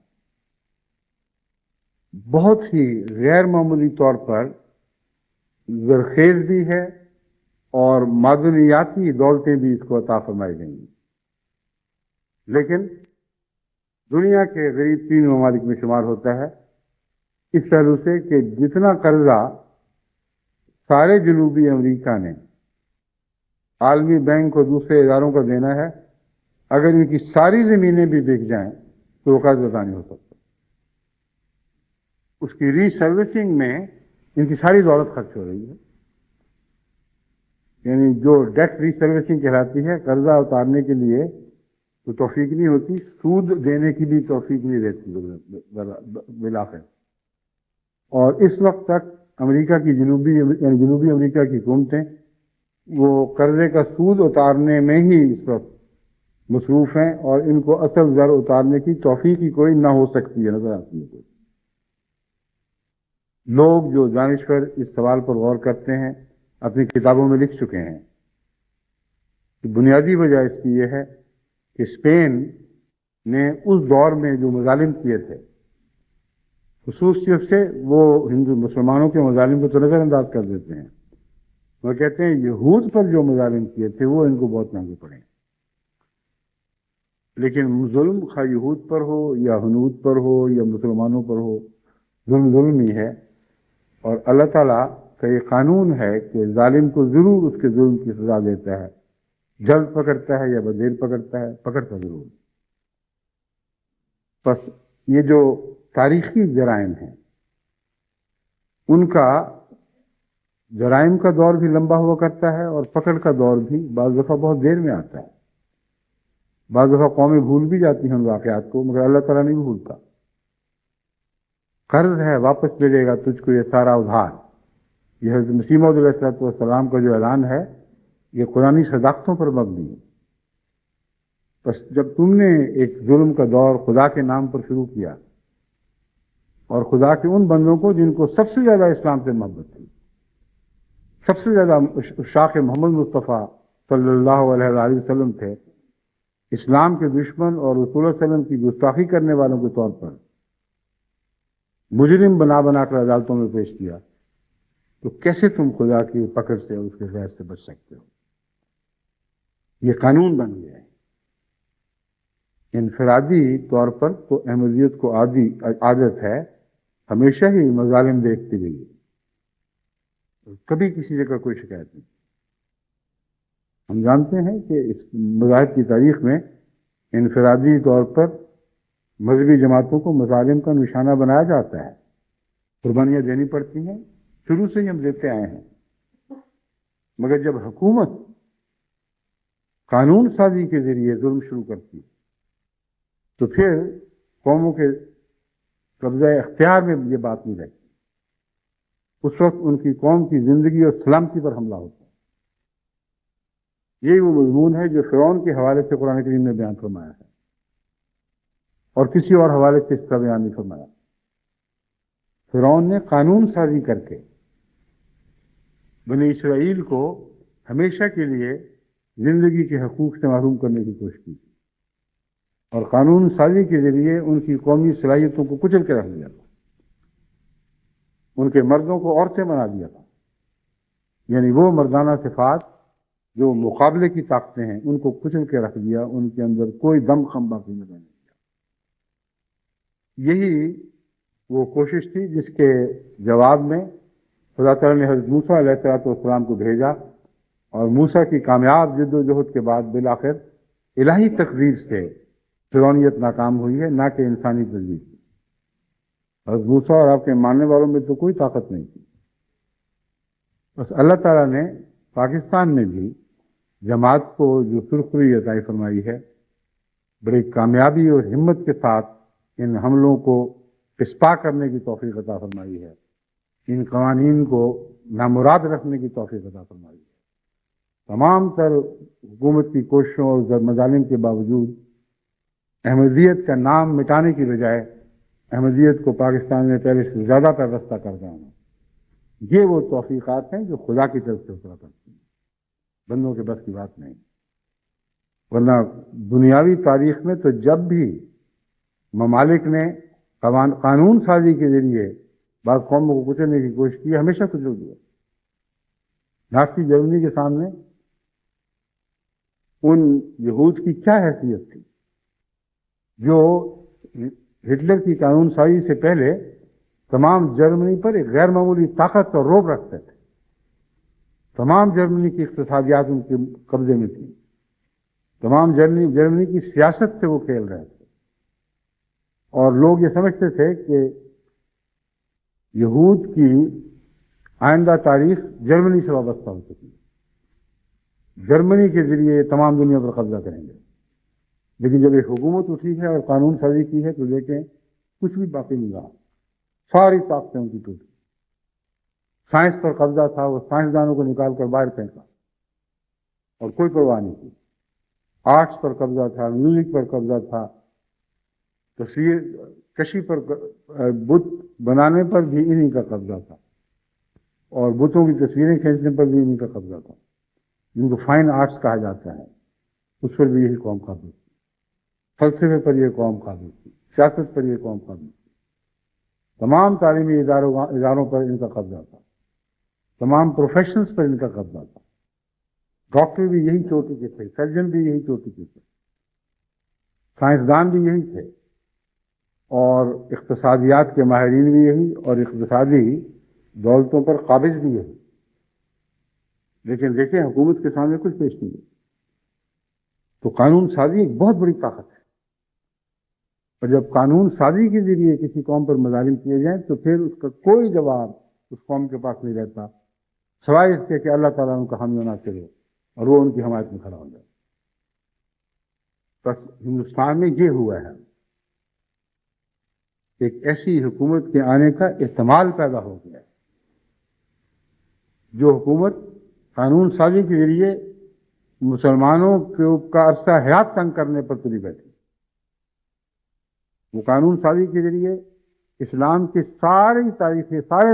بہت ہی غیر معمولی طور پر زرخیز بھی ہے اور معدنیاتی دولتیں بھی اس کو عطا فرمائی گئی ہیں، لیکن دنیا کے غریب 3 ممالک میں شمار ہوتا ہے، اس پہلو سے کہ جتنا قرضہ سارے جنوبی امریکہ نے عالمی بینک اور دوسرے اداروں کا دینا ہے، اگر ان کی ساری زمینیں بھی بک جائیں تو وہ قرض ادا نہیں ہو سکتا۔ اس کی ری سروسنگ میں ان کی ساری دولت خرچ ہو رہی ہے، یعنی جو ڈیٹ ری سروسنگ کہلاتی ہے، قرضہ اتارنے کے لیے تو توفیق نہیں ہوتی، سود دینے کی بھی توفیق نہیں دیتی بلاخر۔ اور اس وقت تک امریکہ کی جنوبی امریکہ کی حکومتیں وہ قرضے کا سود اتارنے میں ہی اس وقت مصروف ہیں اور ان کو اصل زر اتارنے کی توفیق ہی کوئی نہ ہو سکتی ہے، نظر آتی ہے کوئی۔ لوگ جو دانشور اس سوال پر غور کرتے ہیں اپنی کتابوں میں لکھ چکے ہیں کہ بنیادی وجہ اس کی یہ ہے کہ اسپین نے اس دور میں جو مظالم کیے تھے، خصوصیت سے وہ ہندو مسلمانوں کے مظالم کو تو نظر انداز کر دیتے ہیں، وہ کہتے ہیں یہود پر جو مظالم کیے تھے وہ ان کو بہت مہنگے پڑے، لیکن ظلم خواہ یہود پر ہو یا ہنود پر ہو یا مسلمانوں پر ہو، ظلم ہی ہے، اور اللہ تعالیٰ کا یہ قانون ہے کہ ظالم کو ضرور اس کے ظلم کی سزا دیتا ہے، جلد پکڑتا ہے یا بدیر پکڑتا ہے، پکڑتا ضرور۔ بس یہ جو تاریخی جرائم ہیں ان کا جرائم کا دور بھی لمبا ہوا کرتا ہے اور پکڑ کا دور بھی بعض دفعہ بہت دیر میں آتا ہے۔ بعض دفعہ قومیں بھول بھی جاتی ہیں ان واقعات کو، مگر اللہ تعالیٰ نہیں بھولتا. قرض ہے، واپس ملے گا تجھ کو یہ سارا ادھار. یہ حضرت مسیح موعود علیہ السلام کا جو اعلان ہے یہ قرآنی صداقتوں پر مبنی ہے. بس جب تم نے ایک ظلم کا دور خدا کے نام پر شروع کیا اور خدا کے ان بندوں کو جن کو سب سے زیادہ اسلام سے محبت تھی، سب سے زیادہ عشاق محمد مصطفیٰ صلی اللہ علیہ وآلہ وسلم تھے، اسلام کے دشمن اور رسول اللہ علیہ وسلم کی گستاخی کرنے والوں کے طور پر مجرم بنا بنا کر عدالتوں میں پیش کیا، تو کیسے تم خدا کی پکڑ سے اور اس کے غیر سے بچ سکتے ہو؟ یہ قانون بن گیا ہے. انفرادی طور پر تو احمدیت کو عادت ہے ہمیشہ ہی مظالم دیکھتی رہی ہے، کبھی کسی جگہ کوئی شکایت نہیں. ہم جانتے ہیں کہ اس مذاہب کی تاریخ میں انفرادی طور پر مذہبی جماعتوں کو مظالم کا نشانہ بنایا جاتا ہے، قربانیاں دینی پڑتی ہیں، شروع سے ہی ہم دیتے آئے ہیں. مگر جب حکومت قانون سازی کے ذریعے ظلم شروع کرتی تو پھر قوموں کے قبضہ اختیار میں یہ بات نہیں رہتی. اس وقت ان کی قوم کی زندگی اور سلامتی پر حملہ ہوتا ہے. یہی وہ مضمون ہے جو فرعون کے حوالے سے قرآن کریم نے بیان فرمایا ہے اور کسی اور حوالے سے اس کا بیان نہیں فرمایا. فرعون نے قانون سازی کر کے بنی اسرائیل کو ہمیشہ کے لیے زندگی کے حقوق سے محروم کرنے کی کوشش کی اور قانون سازی کے ذریعے ان کی قومی صلاحیتوں کو کچل کے رکھ دیا تھا. ان کے مردوں کو عورتیں بنا دیا تھا، یعنی وہ مردانہ صفات جو مقابلے کی طاقتیں ہیں ان کو کچل کے رکھ دیا، ان کے اندر کوئی دم خم باقی نہ رہنے دیا. یہی وہ کوشش تھی جس کے جواب میں خدا تعالیٰ نے حضرت موسیٰ علیہ السلام کو بھیجا اور موسیٰ کی کامیاب جد و جہد کے بعد بالآخر الہی تقدیر سے فرعونیت ناکام ہوئی ہے، نہ کہ انسانی تدبیر سے. حضرت موسیٰ اور آپ کے ماننے والوں میں تو کوئی طاقت نہیں تھی. بس اللہ تعالیٰ نے پاکستان میں بھی جماعت کو جو سرخروئی عطا فرمائی ہے، بڑی کامیابی اور ہمت کے ساتھ ان حملوں کو پسپا کرنے کی توفیق عطا فرمائی ہے، ان قوانین کو نامراد رکھنے کی توفیق عطا فرمائی ہے. تمام تر حکومت کی کوششوں اور مظالم کے باوجود احمدیت کا نام مٹانے کی بجائے احمدیت کو پاکستان میں پہلے سے زیادہ پیوستہ کر رہا ہوں. یہ وہ توفیقات ہیں جو خدا کی طرف سے اترا کرتی ہیں، بندوں کے بس کی بات نہیں. ورنہ دنیاوی تاریخ میں تو جب بھی ممالک نے قانون سازی کے ذریعے بعض قوموں کو کچلنے کی کوشش کی، ہمیشہ کچل دیا. نازی جرمنی کے سامنے ان یہود کی کیا حیثیت تھی جو ہٹلر کی قانون سازی سے پہلے تمام جرمنی پر ایک غیر معمولی طاقت اور رعب رکھتے تھے. تمام جرمنی کی اقتصادیات ان کے قبضے میں تھی، تمام جرمنی کی سیاست سے وہ کھیل رہے تھے، اور لوگ یہ سمجھتے تھے کہ یہود کی آئندہ تاریخ جرمنی سے وابستہ ہو چکی ہے، جرمنی کے ذریعے تمام دنیا پر قبضہ کریں گے. لیکن جب ایک حکومت اٹھی ہے اور قانون سازی کی ہے تو دیکھیں کچھ بھی باقی نہیں رہا، ساری طاقتیں ان کی ٹوٹی. سائنس پر قبضہ تھا، وہ سائنسدانوں کو نکال کر باہر پھینکا اور کوئی پرواہ نہیں کی. آرٹس پر قبضہ تھا، میوزک پر قبضہ تھا، تصویر کشی پر، بت بنانے پر بھی انہی کا قبضہ تھا اور بتوں کی تصویریں کھینچنے پر بھی انہی کا قبضہ تھا، جن کو فائن آرٹس کہا جاتا ہے. اس پر بھی یہی قوم قابض تھی، فلسفے پر یہ قوم قابض تھی، سیاست پر یہ قوم قابض تھی. تمام تعلیمی اداروں پر ان کا قبضہ تھا، تمام پروفیشنز پر ان کا قبضہ تھا. ڈاکٹر بھی یہی چوٹی کے تھے، سرجن بھی یہی چوٹی کے تھے، سائنسدان بھی یہی تھے، اور اقتصادیات کے ماہرین بھی یہی، اور اقتصادی دولتوں پر قابض بھی یہی. لیکن دیکھیں حکومت کے سامنے کچھ پیش نہیں ہے. تو قانون سازی ایک بہت بڑی طاقت ہے، اور جب قانون سازی کے ذریعے کسی قوم پر مظالم کیے جائیں تو پھر اس کا کوئی جواب اس قوم کے پاس نہیں رہتا سوائے اس کے کہ اللہ تعالیٰ ان کا حامی و ناصر ہو اور وہ ان کی حمایت میں کھڑا ہو جائے. بس ہندوستان میں یہ ہوا ہے، ایک ایسی حکومت کے آنے کا احتمال پیدا ہو گیا ہے جو حکومت قانون سازی کے ذریعے مسلمانوں کا عرصہ حیات تنگ کرنے پر تلی بیٹھی۔ وہ قانون سازی کے ذریعے اسلام کے سارے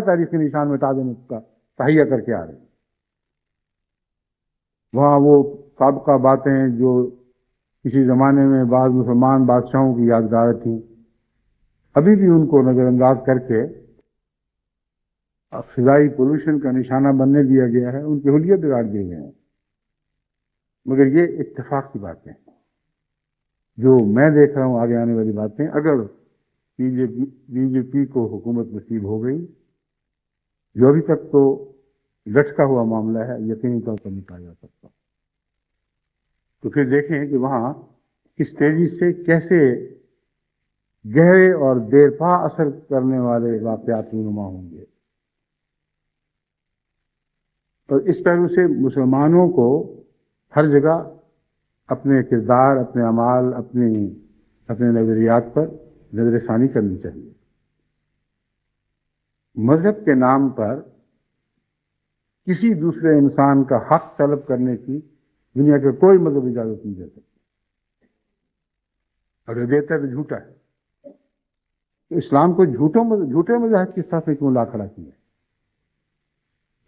تاریخی نشان مٹا دینے کا تہیہ کر کے آ رہے ہیں۔ وہاں وہ سابقہ باتیں جو کسی زمانے میں بعض مسلمان بادشاہوں کی یادگار تھیں، ابھی بھی ان کو نظر انداز کر کے فضائی پولوشن کا نشانہ بننے دیا گیا ہے، ان کے حلیے بگاڑ دیے گئے ہیں۔ مگر یہ اتفاق کی باتیں ہیں جو میں دیکھ رہا ہوں، آگے آنے والی باتیں، اگر بی جے پی کو حکومت نصیب ہو گئی، جو ابھی تک تو لٹکا ہوا معاملہ ہے، یقینی طور پر نپٹایا جا سکتا، تو پھر دیکھیں کہ وہاں کس تیزی سے کیسے گہرے اور دیر پا اثر کرنے والے واقعات رونما ہوں گے۔ اور اس پہلو سے مسلمانوں کو ہر جگہ اپنے کردار، اپنے اعمال، اپنے نظریات پر نظر ثانی کرنی چاہیے۔ مذہب کے نام پر کسی دوسرے انسان کا حق طلب کرنے کی دنیا کا کوئی مذہب اجازت نہیں دے سکتا۔ اگر دیتا ہے تو جھوٹا ہے۔ تو اسلام کو جھوٹے مذاہب کی صف میں کیوں لا کھڑا کیا ہے؟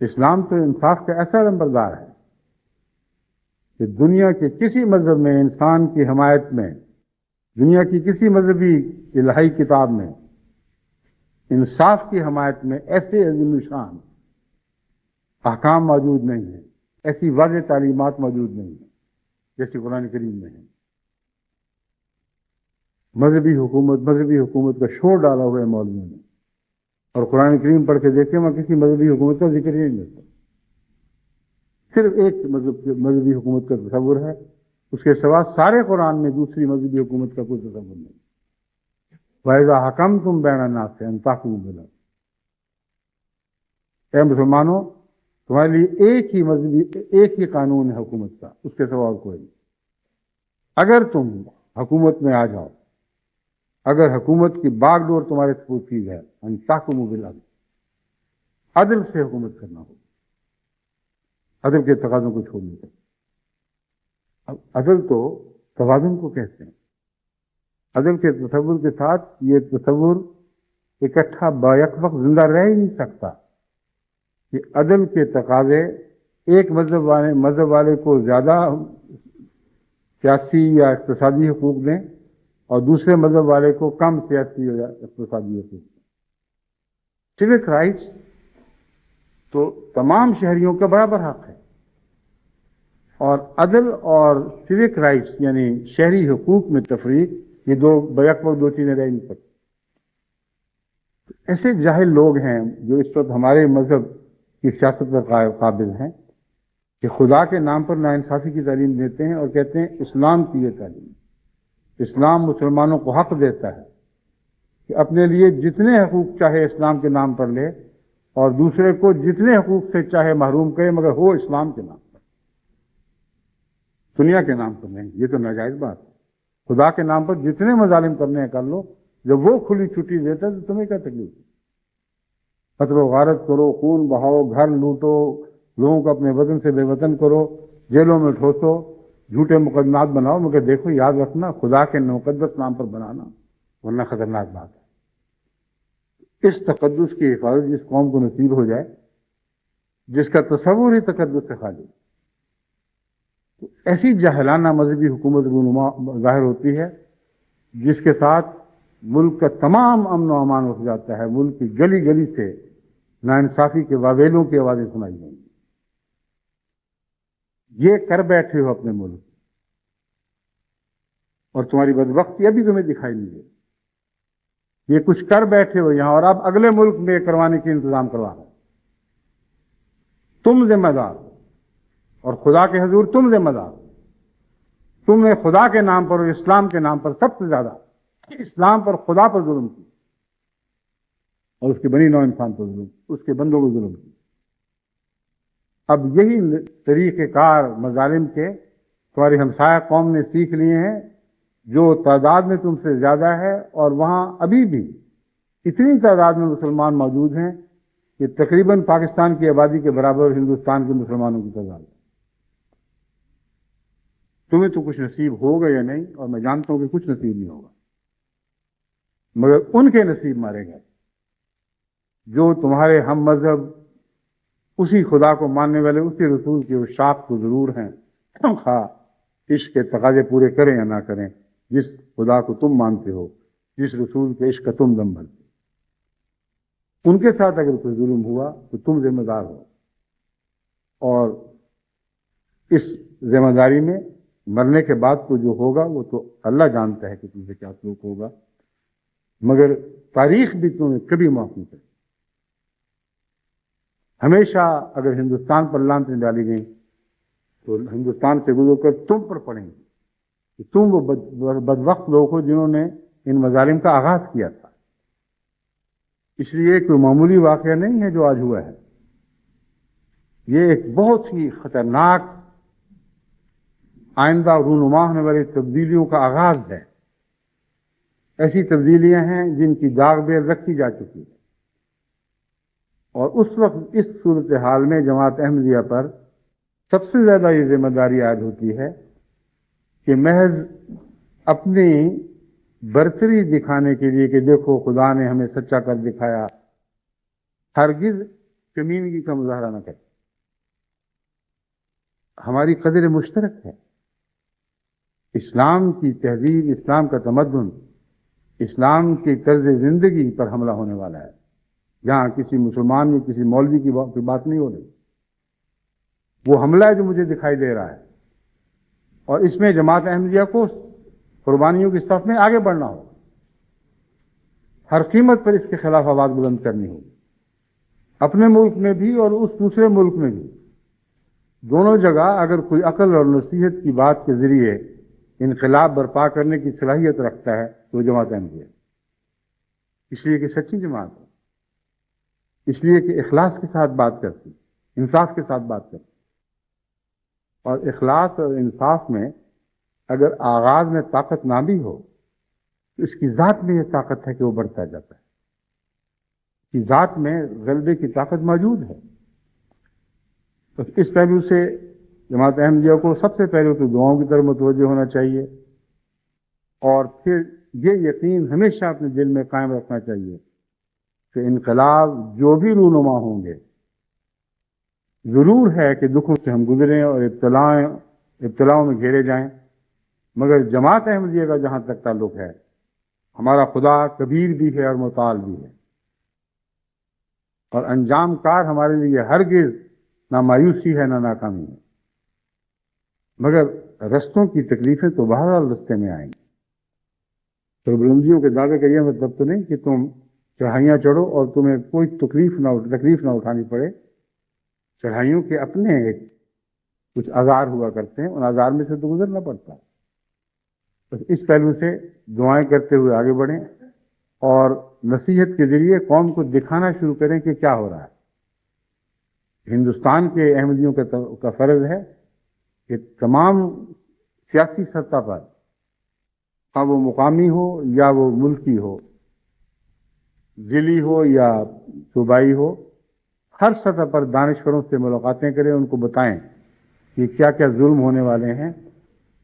اسلام تو انصاف کا ایسا نمبردار ہے کہ دنیا کے کسی مذہب میں انسان کی حمایت میں، دنیا کی کسی مذہبی الہی کتاب میں انصاف کی حمایت میں ایسے عظیم شان احکام موجود نہیں ہیں، ایسی واضح تعلیمات موجود نہیں ہیں جیسے قرآن کریم میں ہے۔ مذہبی حکومت کا شور ڈالا ہوا ہے مولویوں نے، اور قرآن کریم پڑھ کے دیکھیں وہاں کسی مذہبی حکومت کا ذکر ہی نہیں ملتا۔ صرف ایک مذہبی حکومت کا تصور ہے، اس کے سوا سارے قرآن میں دوسری مذہبی حکومت کا کوئی تصور نہیں۔ وَإِذَا حَكَمْتُمْ بَيْنَ النَّاسِ أَن تَحْكُمُوا بِالْعَدْلِ، اے مسلمانوں تمہارے لیے ایک ہی قانون ہے حکومت کا، اس کے سوا اور کوئی نہیں۔ اگر تم حکومت میں آ جاؤ، اگر حکومت کی باغ ڈور تمہارے سپرد کی ہے، ان تحکموا بالعدل، عدل سے حکومت کرنا ہوگا، عدل کے تقاضوں کو چھوڑنے کا۔ اب عدل تو توازن کو کہتے ہیں۔ عدل کے تصور کے ساتھ یہ تصور اکٹھا بیک وقت زندہ رہ ہی نہیں سکتا کہ عدل کے تقاضے ایک مذہب والے کو زیادہ سیاسی یا اقتصادی حقوق دیں اور دوسرے مذہب والے کو کم سیاسی یا اقتصادی حقوق دیں۔ سیوک رائٹس تو تمام شہریوں کا برابر حق ہے، اور عدل اور سیوک رائٹس یعنی شہری حقوق میں تفریق، یہ بیک وقت دو چیزیں رہ نہیں سکتی۔ ایسے جاہل لوگ ہیں جو اس وقت ہمارے مذہب کی سیاست پر قابل ہیں کہ خدا کے نام پر ناانصافی کی تعلیم دیتے ہیں اور کہتے ہیں اسلام کی یہ تعلیم، اسلام مسلمانوں کو حق دیتا ہے کہ اپنے لیے جتنے حقوق چاہے اسلام کے نام پر لے اور دوسرے کو جتنے حقوق سے چاہے محروم کرے، مگر ہو اسلام کے نام پر، دنیا کے نام پر نہیں۔ یہ تو ناجائز بات ہے۔ خدا کے نام پر جتنے مظالم کرنے ہیں کر لو، جب وہ کھلی چھٹی دیتا ہے تو تمہیں کیا تکلیف ہے؟ قتل و غارت کرو، خون بہاؤ، گھر لوٹو، لوگوں کو اپنے وطن سے بے وطن کرو، جیلوں میں ٹھوسو، جھوٹے مقدمات بناؤ، مگر دیکھو یاد رکھنا خدا کے مقدس نام پر بنانا ورنہ خطرناک بات ہے۔ اس تقدس کی حفاظت جس قوم کو نصیب ہو جائے، جس کا تصور ہی تقدس سے خالی، تو ایسی جاہلانہ مذہبی حکومت رونما ظاہر ہوتی ہے جس کے ساتھ ملک کا تمام امن و امان اٹھ جاتا ہے، ملک کی گلی گلی سے ناانصافی کے واویلوں کی آوازیں سنائی دیں گی۔ یہ کر بیٹھے ہو اپنے ملک، اور تمہاری بدبختی ابھی تمہیں دکھائی نہیں دے۔ یہ کچھ کر بیٹھے ہو یہاں، اور اب اگلے ملک میں کروانے کے انتظام کروا رہے ہو۔ تم ذمہ دار ہو، اور خدا کے حضور تم ذمہ دار ہو۔ تم نے خدا کے نام پر اور اسلام کے نام پر سب سے زیادہ اسلام پر، خدا پر ظلم کی، اور اس کے بنی نوع انسان پر ظلم، اس کے بندوں کو ظلم کی۔ اب یہی طریقہ کار مظالم کے تمہاری ہمسایہ قوم نے سیکھ لیے ہیں، جو تعداد میں تم سے زیادہ ہے، اور وہاں ابھی بھی اتنی تعداد میں مسلمان موجود ہیں کہ تقریباً پاکستان کی آبادی کے برابر ہندوستان کے مسلمانوں کی تعداد ہے۔ تمہیں تو کچھ نصیب ہوگا یا نہیں، اور میں جانتا ہوں کہ کچھ نصیب نہیں ہوگا، مگر ان کے نصیب مارے گئے جو تمہارے ہم مذہب، اسی خدا کو ماننے والے، اسی رسول کے عشاق کو ضرور ہیں، خواہ عشق کے تقاضے پورے کریں یا نہ کریں، جس خدا کو تم مانتے ہو، جس رسول کے عشق کا تم دم بھرتے ہو، ان کے ساتھ اگر کوئی ظلم ہوا تو تم ذمہ دار ہو، اور اس ذمہ داری میں مرنے کے بعد تو جو ہوگا وہ تو اللہ جانتا ہے کہ تم سے کیا سلوک ہوگا، مگر تاریخ بھی تمہیں کبھی معاف نہیں کرے۔ ہمیشہ اگر ہندوستان پر لعنتیں ڈالی گئیں تو ہندوستان سے گزر کر تم پر پڑیں گی، کہ تم وہ بدبخت لوگ ہو جنہوں نے ان مظالم کا آغاز کیا تھا۔ اس لیے کوئی معمولی واقعہ نہیں ہے جو آج ہوا ہے، یہ ایک بہت ہی خطرناک آئندہ رونما ہونے والی تبدیلیوں کا آغاز ہے۔ ایسی تبدیلیاں ہیں جن کی داغ بیر رکھی جا چکی ہے، اور اس وقت اس صورتحال میں جماعت احمدیہ پر سب سے زیادہ یہ ذمہ داری عائد ہوتی ہے کہ محض اپنی برتری دکھانے کے لیے کہ دیکھو خدا نے ہمیں سچا کر دکھایا، ہرگز کمینگی کا مظاہرہ نہ کرے۔ ہماری قدر مشترک ہے، اسلام کی تہذیب، اسلام کا تمدن، اسلام کی طرز زندگی پر حملہ ہونے والا ہے، جہاں کسی مسلمان یا کسی مولوی کی بات نہیں ہو رہی۔ وہ حملہ ہے جو مجھے دکھائی دے رہا ہے، اور اس میں جماعت احمدیہ کو قربانیوں کی صف میں آگے بڑھنا ہوگا، ہر قیمت پر اس کے خلاف آواز بلند کرنی ہوگی، اپنے ملک میں بھی اور اس دوسرے ملک میں بھی۔ دونوں جگہ اگر کوئی عقل اور نصیحت کی بات کے ذریعے انقلاب برپا کرنے کی صلاحیت رکھتا ہے تو وہ جماعت احمدیہ ہے، اس لیے کہ سچی جماعت ہے، اس لیے کہ اخلاص کے ساتھ بات کرتی، انصاف کے ساتھ بات کرتی، اور اخلاص اور انصاف میں اگر آغاز میں طاقت نہ بھی ہو تو اس کی ذات میں یہ طاقت ہے کہ وہ بڑھتا جاتا ہے، اس کی ذات میں غلبے کی طاقت موجود ہے۔ تو اس پہلو سے جماعت احمدیہ کو سب سے پہلے تو دعاؤں کی طرف متوجہ ہونا چاہیے، اور پھر یہ یقین ہمیشہ اپنے دل میں قائم رکھنا چاہیے کہ انقلاب جو بھی رونما ہوں گے، ضرور ہے کہ دکھوں سے ہم گزریں اور ابتلاؤں میں گھیرے جائیں، مگر جماعت احمدیہ کا جہاں تک تعلق ہے، ہمارا خدا کبیر بھی ہے اور متعال بھی ہے، اور انجام کار ہمارے لیے ہرگز نہ مایوسی ہے نہ ناکامی ہے، مگر رستوں کی تکلیفیں تو بہرحال رستے میں آئیں گی۔ تو بلندیوں کے دعوے کا یہ مطلب تو نہیں کہ تم چڑھائیاں چڑھو اور تمہیں کوئی تکلیف نہ اٹھانی پڑے۔ چڑھائیوں کے اپنے کچھ آزار ہوا کرتے ہیں، ان آزار میں سے تو گزرنا پڑتا ہے۔ بس اس پہلو سے دعائیں کرتے ہوئے آگے بڑھیں، اور نصیحت کے ذریعے قوم کو دکھانا شروع کریں کہ کیا ہو رہا ہے۔ ہندوستان کے احمدیوں کا فرض ہے کہ تمام سیاسی سطح پر، خواہ وہ مقامی ہو یا وہ ملکی ہو، ضلعی ہو یا صوبائی ہو، ہر سطح پر دانشوروں سے ملاقاتیں کریں، ان کو بتائیں کہ کیا کیا ظلم ہونے والے ہیں۔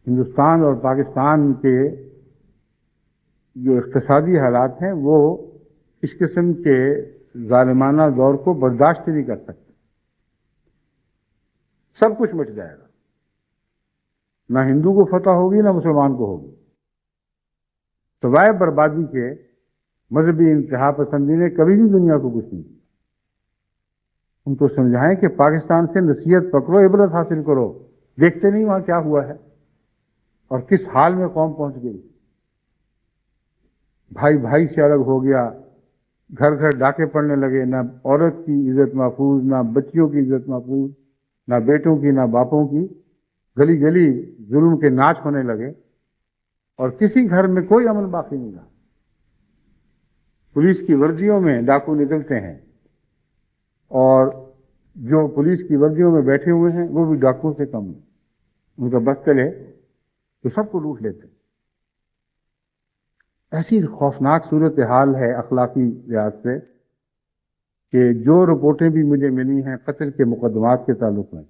ہندوستان اور پاکستان کے جو اقتصادی حالات ہیں وہ اس قسم کے ظالمانہ دور کو برداشت نہیں کر سکتے، سب کچھ مٹ جائے گا، نہ ہندو کو فتح ہوگی نہ مسلمان کو ہوگی۔ سوائے بربادی کے مذہبی انتہا پسندی نے کبھی بھی دنیا کو کچھ نہیں کیا۔ ان کو سمجھائیں کہ پاکستان سے نصیحت پکڑو، عبرت حاصل کرو، دیکھتے نہیں وہاں کیا ہوا ہے اور کس حال میں قوم پہنچ گئی۔ بھائی بھائی سے الگ ہو گیا، گھر گھر ڈاکے پڑنے لگے، نہ عورت کی عزت محفوظ، نہ بچیوں کی عزت محفوظ، نہ بیٹوں کی نہ باپوں کی، گلی گلی ظلم کے ناچ ہونے لگے، اور کسی گھر میں کوئی امن باقی نہیں رہا۔ پولیس کی وردیوں میں ڈاکو نکلتے ہیں، اور جو پولیس کی وردیوں میں بیٹھے ہوئے ہیں وہ بھی ڈاکوؤں سے کم ہیں، ان کا بس چلے تو سب کو لوٹ لیتے ہیں۔ ایسی خوفناک صورتحال ہے اخلاقی لحاظ سے کہ جو رپورٹیں بھی مجھے ملی ہیں قتل کے مقدمات کے تعلق میں،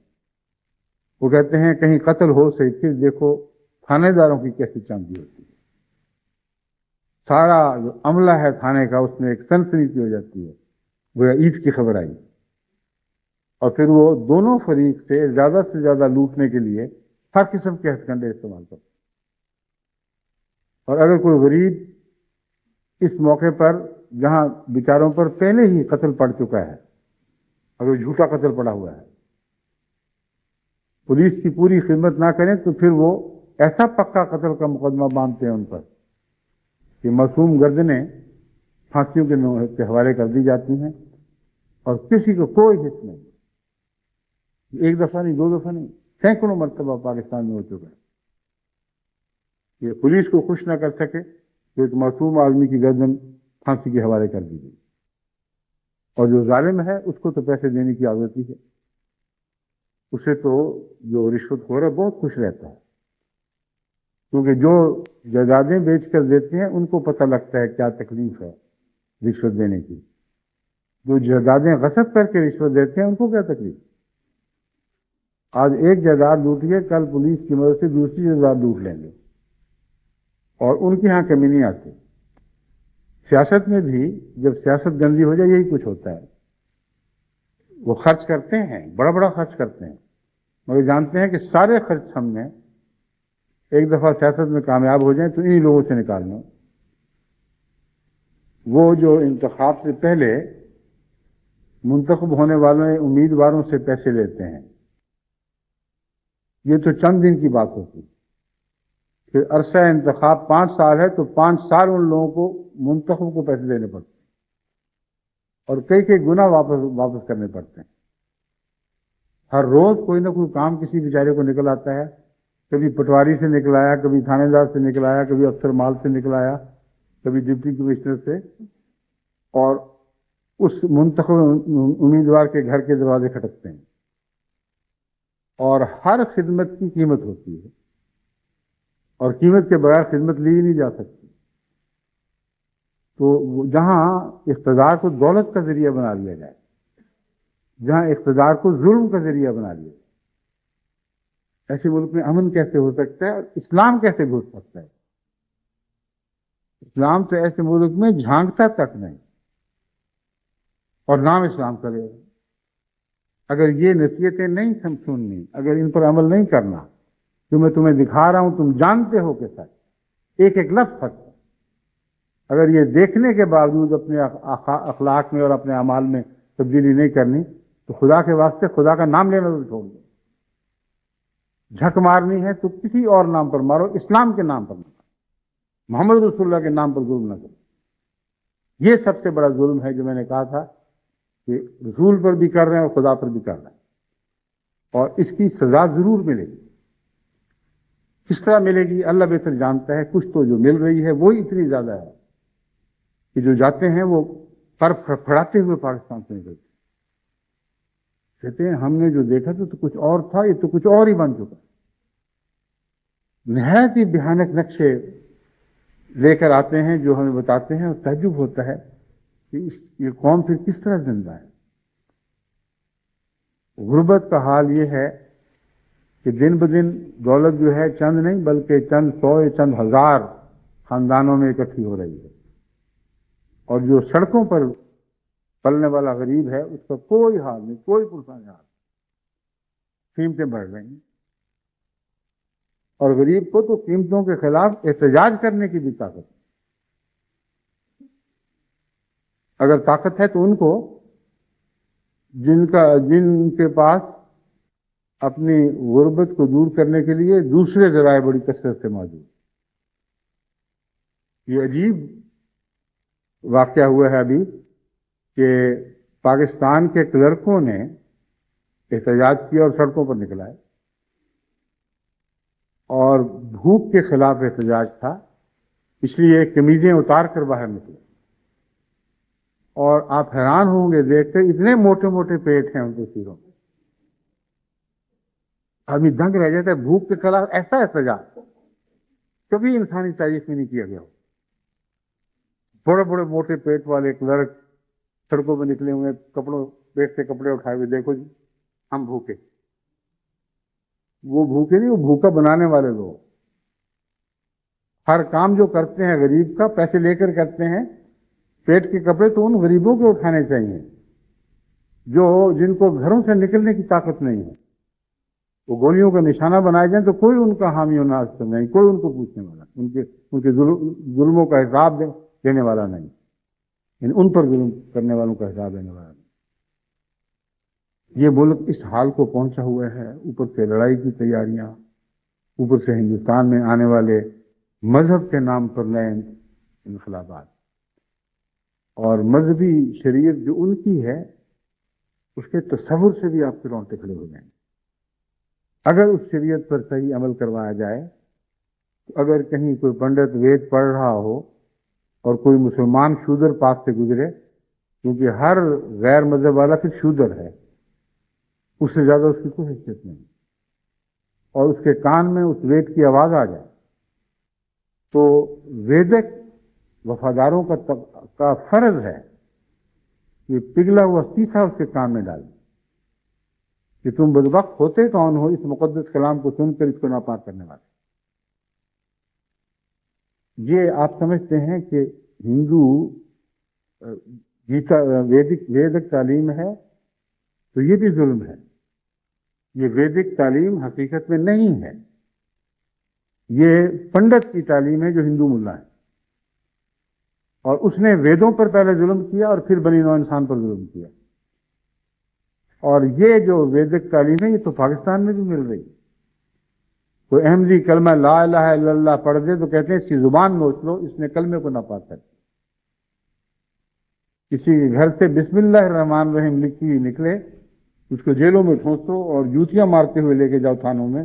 وہ کہتے ہیں کہیں قتل ہو سے پھر دیکھو تھانے داروں کی کیسی چاندی ہوتی ہے، سارا جو عملہ ہے تھانے کا اس میں ایک سنسنی کی ہو جاتی ہے، وہ عید کی خبر آئی، اور پھر وہ دونوں فریق سے زیادہ لوٹنے کے لیے ہر قسم کے ہتھ کنڈے استعمال کرتے ہیں۔ اور اگر کوئی غریب اس موقع پر جہاں بیچاروں پر پہلے ہی قتل پڑ چکا ہے، اگر جھوٹا قتل پڑا ہوا ہے، پولیس کی پوری خدمت نہ کریں تو پھر وہ ایسا پکا قتل کا مقدمہ باندھتے ہیں ان پر کہ معصوم گردنیں پھانسیوں کے حوالے کر دی جاتی ہیں اور کسی کو کوئی حص نہیں، ایک دفعہ نہیں، دو دفعہ نہیں، سینکڑوں مرتبہ پاکستان میں ہو چکا ہے۔ یہ پولیس کو خوش نہ کر سکے تو ایک معصوم آدمی کی گردن پھانسی کے حوالے کر دی گئی، اور جو ظالم ہے اس کو تو پیسے دینے کی عادت ہی ہے، اسے تو جو رشوت خور ہے بہت خوش رہتا ہے، کیونکہ جو جائیدادیں بیچ کر دیتے ہیں ان کو پتہ لگتا ہے کیا تکلیف ہے رشوت دینے کی، جو جائیدادیں غصب کر کے رشوت دیتے ہیں ان کو کیا تکلیف۔ آج ایک جائیداد لوٹی ہے، کل پولیس کی مدد سے دوسری جائیداد لوٹ لیں گے، اور ان کے ہاں کمی نہیں آتی۔ سیاست میں بھی جب سیاست گندی ہو جائے یہی کچھ ہوتا ہے، وہ خرچ کرتے ہیں، بڑا خرچ کرتے ہیں، مگر جانتے ہیں کہ سارے خرچ ہم نے ایک دفعہ سیاست میں کامیاب ہو جائیں تو انہی لوگوں سے نکالنا۔ وہ جو انتخاب سے پہلے منتخب ہونے والے امیدواروں سے پیسے لیتے ہیں، یہ تو چند دن کی بات ہوتی ہے، پھر عرصہ انتخاب 5 سال ہے تو 5 سال ان لوگوں کو منتخب کو پیسے دینے پڑتے ہیں، اور کئی گنا واپس کرنے پڑتے ہیں۔ ہر روز کوئی نہ کوئی کام کسی بیچارے کو نکل آتا ہے، کبھی پٹواری سے نکل آیا، کبھی تھانے دار سے نکل آیا، کبھی افسر مال سے نکل آیا، کبھی ڈپٹی کمشنر سے، اور اس منتخب امیدوار کے گھر کے دروازے کھٹکتے ہیں، اور ہر خدمت کی قیمت ہوتی ہے، اور قیمت کے بغیر خدمت لی ہی نہیں جا سکتی۔ تو جہاں اقتدار کو دولت کا ذریعہ بنا لیا جائے، جہاں اقتدار کو ظلم کا ذریعہ بنا لیا جائے، ایسے ملک میں امن کیسے ہو سکتا ہے اور اسلام کیسے گھس سکتا ہے؟ اسلام تو ایسے ملک میں جھانکتا تک نہیں، اور نام اسلام کا لے۔ اگر یہ نصیحتیں نہیں سننی، اگر ان پر عمل نہیں کرنا، جو میں تمہیں دکھا رہا ہوں تم جانتے ہو کہ سچ، ایک لفظ سچ ہے، اگر یہ دیکھنے کے باوجود اپنے اخلاق میں اور اپنے اعمال میں تبدیلی نہیں کرنی تو خدا کے واسطے خدا کا نام لینا تو چھوڑ دو۔ جھک مارنی ہے تو کسی اور نام پر مارو، اسلام کے نام پر نہ مارو، محمد رسول اللہ کے نام پر ظلم نہ کرو۔ یہ سب سے بڑا ظلم ہے جو میں نے کہا تھا کہ رسول پر بھی کر رہے ہیں اور خدا پر بھی کر رہے ہیں، اور اس کی سزا ضرور ملے گی۔ کس طرح ملے گی اللہ بہتر جانتا ہے، کچھ تو جو مل رہی ہے وہی اتنی زیادہ ہے کہ جو جاتے ہیں وہ پر پھڑاتے ہوئے پاکستان سے نکلتے ہیں، کہتے ہیں ہم نے جو دیکھا تو کچھ اور تھا، یہ تو کچھ اور ہی بن چکا۔ نہایت ہی بھیانک نقشے لے کر آتے ہیں جو ہمیں بتاتے ہیں، اور تعجب ہوتا ہے کہ یہ قوم پھر کس طرح زندہ ہے۔ غربت کا حال یہ ہے کہ دن بدن دولت جو ہے چند نہیں بلکہ چند سو یا چند ہزار خاندانوں میں اکٹھی ہو رہی ہے، اور جو سڑکوں پر پلنے والا غریب ہے اس کا کوئی حال نہیں، کوئی پرسان حال، قیمتیں بڑھ رہی ہیں، اور غریب کو تو قیمتوں کے خلاف احتجاج کرنے کی بھی طاقت ہے۔ اگر طاقت ہے تو ان کو جن کے پاس اپنی غربت کو دور کرنے کے لیے دوسرے ذرائع بڑی کثرت سے موجود۔ یہ عجیب واقعہ ہوا ہے ابھی کہ پاکستان کے کلرکوں نے احتجاج کیا اور سڑکوں پر نکلائے، اور بھوک کے خلاف احتجاج تھا، اس لیے قمیضیں اتار کر باہر نکلے، اور آپ حیران ہوں گے دیکھ کر اتنے موٹے موٹے پیٹ ہیں ان کے سیروں میں، آدمی دنگ رہ جاتا ہے۔ بھوک کے خلاف ایسا احتجاج کبھی انسانی تاریخ میں نہیں کیا گیا ہو۔ بڑے بڑے موٹے پیٹ والے کلرک سڑکوں میں نکلے ہوئے، کپڑوں پیٹ سے کپڑے اٹھائے ہوئے، دیکھو جی ہم بھوکے. وہ بھوکے نہیں، وہ بھوکا بنانے والے لوگ. ہر کام جو کرتے ہیں غریب کا پیسے لے کر کرتے ہیں. پیٹ کے کپڑے تو ان غریبوں کے اٹھانے چاہیے جن کو گھروں سے نکلنے کی طاقت نہیں ہے. وہ گولیوں کا نشانہ بنائے جائیں تو کوئی ان کا حامی و ناصر نہیں، کوئی ان کو پوچھنے والا، ان کے ظلموں کا حساب دینے والا نہیں، یعنی ان پر ظلم کرنے والوں کا حساب دینے والا نہیں. یہ ملک اس حال کو پہنچا ہوا ہے. اوپر سے لڑائی کی تیاریاں، اوپر سے ہندوستان میں آنے والے مذہب کے نام پر نئے انقلابات، اور مذہبی شریعت جو ان کی ہے اس کے تصور سے بھی آپ کے رونگٹے کھڑے ہو جائیں. اگر اس شریعت پر صحیح عمل کروایا جائے تو اگر کہیں کوئی پنڈت وید پڑھ رہا ہو اور کوئی مسلمان شودر پاس سے گزرے، کیونکہ ہر غیر مذہب والا پھر شودر ہے، اس سے زیادہ اس کی کوئی حیثیت نہیں، اور اس کے کان میں اس وید کی آواز آ جائے تو ویدک وفاداروں کا فرض ہے کہ پگھلا ہوا سیسا اس کے کان میں ڈالیں کہ تم بدبخت ہوتے کون ہو اس مقدس کلام کو سن کر اس کو ناپاک کرنے والے. یہ آپ سمجھتے ہیں کہ ہندو گیتا ویدک تعلیم ہے تو یہ بھی ظلم ہے. یہ ویدک تعلیم حقیقت میں نہیں ہے، یہ پنڈت کی تعلیم ہے جو ہندو ملا ہے، اور اس نے ویدوں پر پہلے ظلم کیا اور پھر بنی نوع انسان پر ظلم کیا. اور یہ جو ویدک تعلیم ہے یہ تو پاکستان میں بھی مل رہی ہے. کوئی احمدی کلمہ لا الہ الا اللہ پڑھ دے تو کہتے ہیں اس کی زبان نوچ لو، اس نے کلمے کو ناپاک کر دیا. کسی کے گھر سے بسم اللہ الرحمن الرحیم لکھی ہوئی نکلے، اس کو جیلوں میں ٹھونسو اور جوتیاں مارتے ہوئے لے کے جاؤ تھانوں میں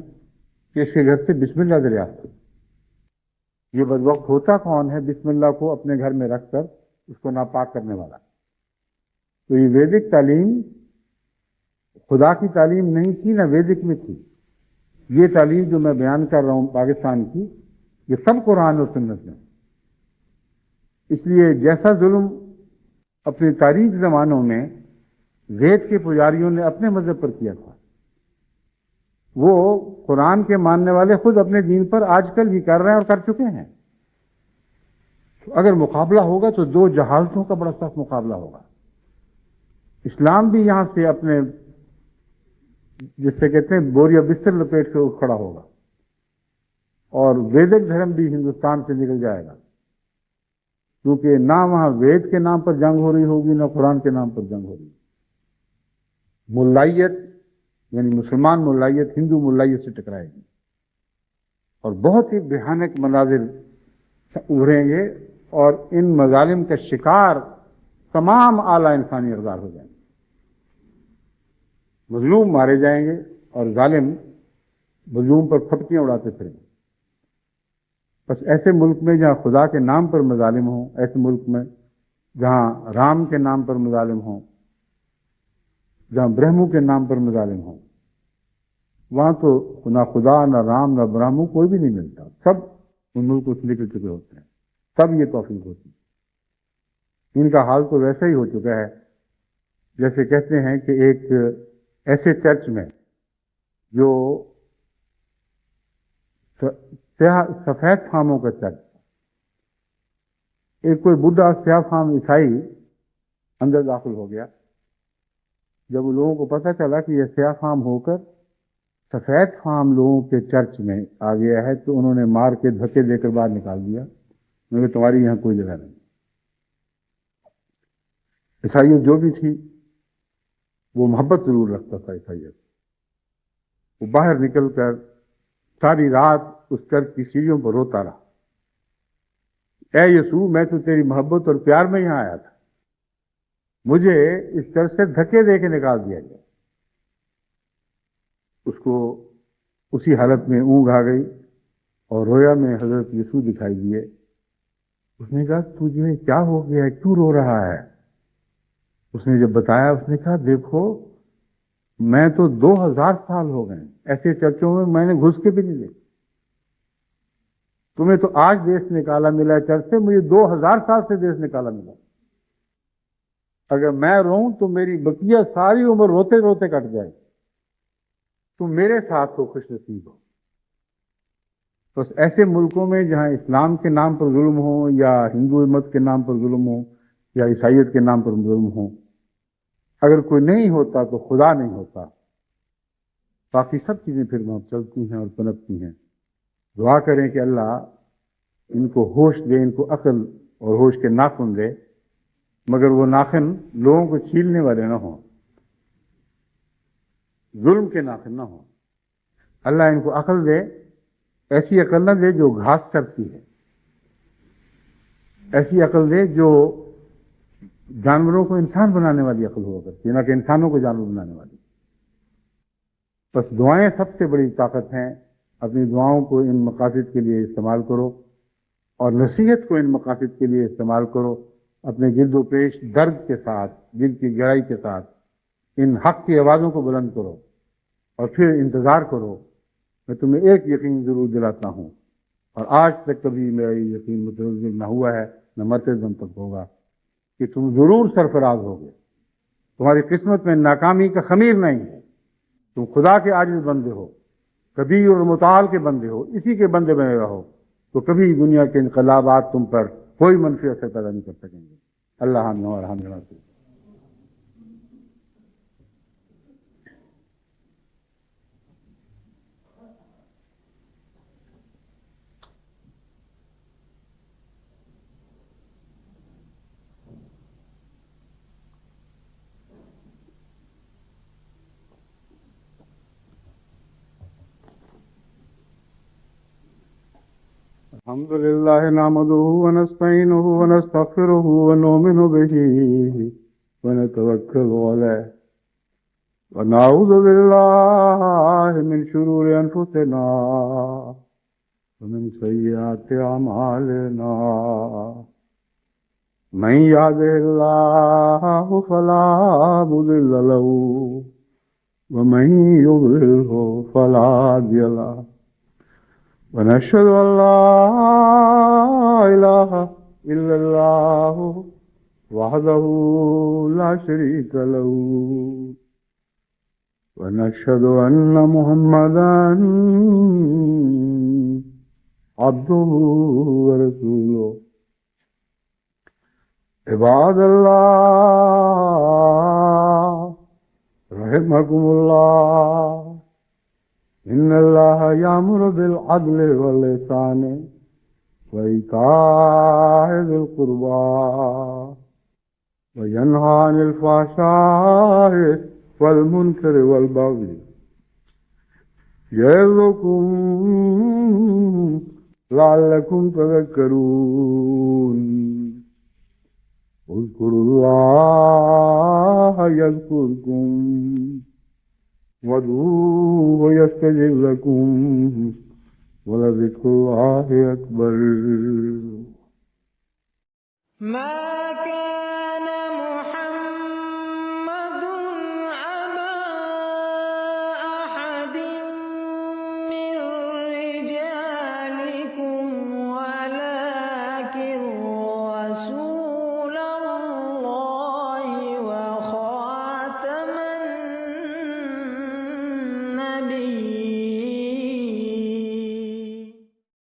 کہ اس کے گھر سے بسم اللہ دریافت کرو. یہ بدبخت ہوتا کون ہے بسم اللہ کو اپنے گھر میں رکھ کر اس کو ناپاک کرنے والا؟ تو یہ ویدک تعلیم خدا کی تعلیم نہیں تھی، نہ ویدک میں تھی. یہ تعلیم جو میں بیان کر رہا ہوں پاکستان کی، یہ سب قرآن اور سنت میں. اس لیے جیسا ظلم اپنے تاریخ زمانوں میں وید کے پجاریوں نے اپنے مذہب پر کیا تھا، وہ قرآن کے ماننے والے خود اپنے دین پر آج کل بھی کر رہے ہیں اور کر چکے ہیں. تو اگر مقابلہ ہوگا تو دو جہالتوں کا بڑا سخت مقابلہ ہوگا. اسلام بھی یہاں سے اپنے جس سے کہتے ہیں بوریا بستر لپیٹ کے اٹھ کھڑا ہوگا، اور ویدک دھرم بھی ہندوستان سے نکل جائے گا، کیونکہ نہ وہاں وید کے نام پر جنگ ہو رہی ہوگی نہ قرآن کے نام پر جنگ ہو رہی. ملائیت یعنی مسلمان ملائیت ہندو ملائیت سے ٹکرائے گی، اور بہت ہی بھیانک مناظر ابھریں گے، اور ان مظالم کا شکار تمام اعلیٰ انسانی اقدار ہو جائیں گے. مظلوم مارے جائیں گے اور ظالم مظلوم پر پھٹکیاں اڑاتے پھریں گے. بس ایسے ملک میں جہاں خدا کے نام پر مظالم ہوں، ایسے ملک میں جہاں رام کے نام پر مظالم ہوں، جہاں برہمو کے نام پر مظالم ہوں، وہاں تو نہ خدا نہ رام نہ برہمو کوئی بھی نہیں ملتا. سب ان ملکوں سے نکل چکے ہوتے ہیں، تب یہ توفیق ہوتی ہے. ان کا حال تو ویسا ہی ہو چکا ہے جیسے کہتے ہیں کہ ایک ایسے چرچ میں جو سفید فاموں کا چرچ، ایک کوئی بڈھا سیاہ فام عیسائی اندر داخل ہو گیا. جب لوگوں کو پتہ چلا کہ یہ سیاہ فام ہو کر سفید فام لوگوں کے چرچ میں آ گیا ہے تو انہوں نے مار کے دھکے دے کر باہر نکال دیا، کیونکہ تمہاری یہاں کوئی جگہ نہیں. عیسائیت جو بھی تھی وہ محبت ضرور رکھتا تھا. عیسائیت وہ باہر نکل کر ساری رات اس چرچ کی سیڑھیوں پر روتا رہا، اے یسوع میں تو تیری محبت اور پیار میں یہاں آیا تھا، مجھے اس چرچ سے دھکے دے کے نکال دیا گیا. اس کو اسی حالت میں اونگ آ گئی اور رویا میں حضرت یسوع دکھائی دیے. اس نے کہا تجھے کیا ہو گیا ہے، کیوں رو رہا ہے؟ اس نے جب بتایا، اس نے کہا دیکھو میں تو 2000 سال ہو گئے ایسے چرچوں میں نے گھس کے بھی نہیں دیکھا. تمہیں تو آج دیش نکالا ملا ہے چرچ سے، مجھے 2000 سال سے دیش نکالا ملا۔ اگر میں رہوں تو میری بقیہ ساری عمر روتے روتے کٹ جائے۔ تم میرے ساتھ ہو، خوش نصیب ہو۔ بس ایسے ملکوں میں جہاں اسلام کے نام پر ظلم ہو، یا ہندومت کے نام پر ظلم ہو، یا عیسائیت کے نام پر ظلم ہو، اگر کوئی نہیں ہوتا تو خدا نہیں ہوتا، باقی سب چیزیں پھر وہاں چلتی ہیں اور پنپتی ہیں۔ دعا کریں کہ اللہ ان کو ہوش دے، ان کو عقل اور ہوش کے ناخن دے، مگر وہ ناخن لوگوں کو چھیلنے والے نہ ہوں، ظلم کے ناخن نہ ہوں۔ اللہ ان کو عقل دے، ایسی عقل نہ دے جو گھاس کرتی ہے، ایسی عقل دے جو جانوروں کو انسان بنانے والی عقل ہوا کرتی ہے، نہ کہ انسانوں کو جانور بنانے والی۔ بس دعائیں سب سے بڑی طاقت ہیں۔ اپنی دعاؤں کو ان مقاصد کے لیے استعمال کرو، اور نصیحت کو ان مقاصد کے لیے استعمال کرو۔ اپنے جلد و پیش درد کے ساتھ، دل کی گہرائی کے ساتھ ان حق کی آوازوں کو بلند کرو، اور پھر انتظار کرو۔ میں تمہیں ایک یقین ضرور دلاتا ہوں، اور آج تک کبھی میرا یہ یقین متنزل نہ ہوا ہے، نہ مرتے دم تک ہوگا، کہ تم ضرور سرفراز ہوگے۔ تمہاری قسمت میں ناکامی کا خمیر نہیں ہے۔ تم خدا کے عاجز بندے ہو، کبیر اور متعال کے بندے ہو، اسی کے بندے بنے رہو، تو کبھی دنیا کے انقلابات تم پر کوئی منفی اثر پیدا نہیں کر سکیں گے۔ اللہ ہم اور ہم جناب۔ الحمد لله نحمده ونستعينه ونستغفره ونؤمن به ونتوكل عليه ونعوذ بالله من شرور أنفسنا ومن سيئات أعمالنا من يهده الله فلا مضل له ومن يضلله فلا هادي له ونشهد أن لا إله إلا الله وحده لا شريك له ونشهد أن محمدا عبده ورسوله عباد الله رحمكم الله إن الله يأمر بالعدل والإحسان وإيتاء ذي القربى وينهى عن الفحشاء والمنكر والبغي يعظكم لعلكم تذكرون اذكروا الله يذكركم وادعوه يستجب لكم ولذكر الله أكبر. ما كان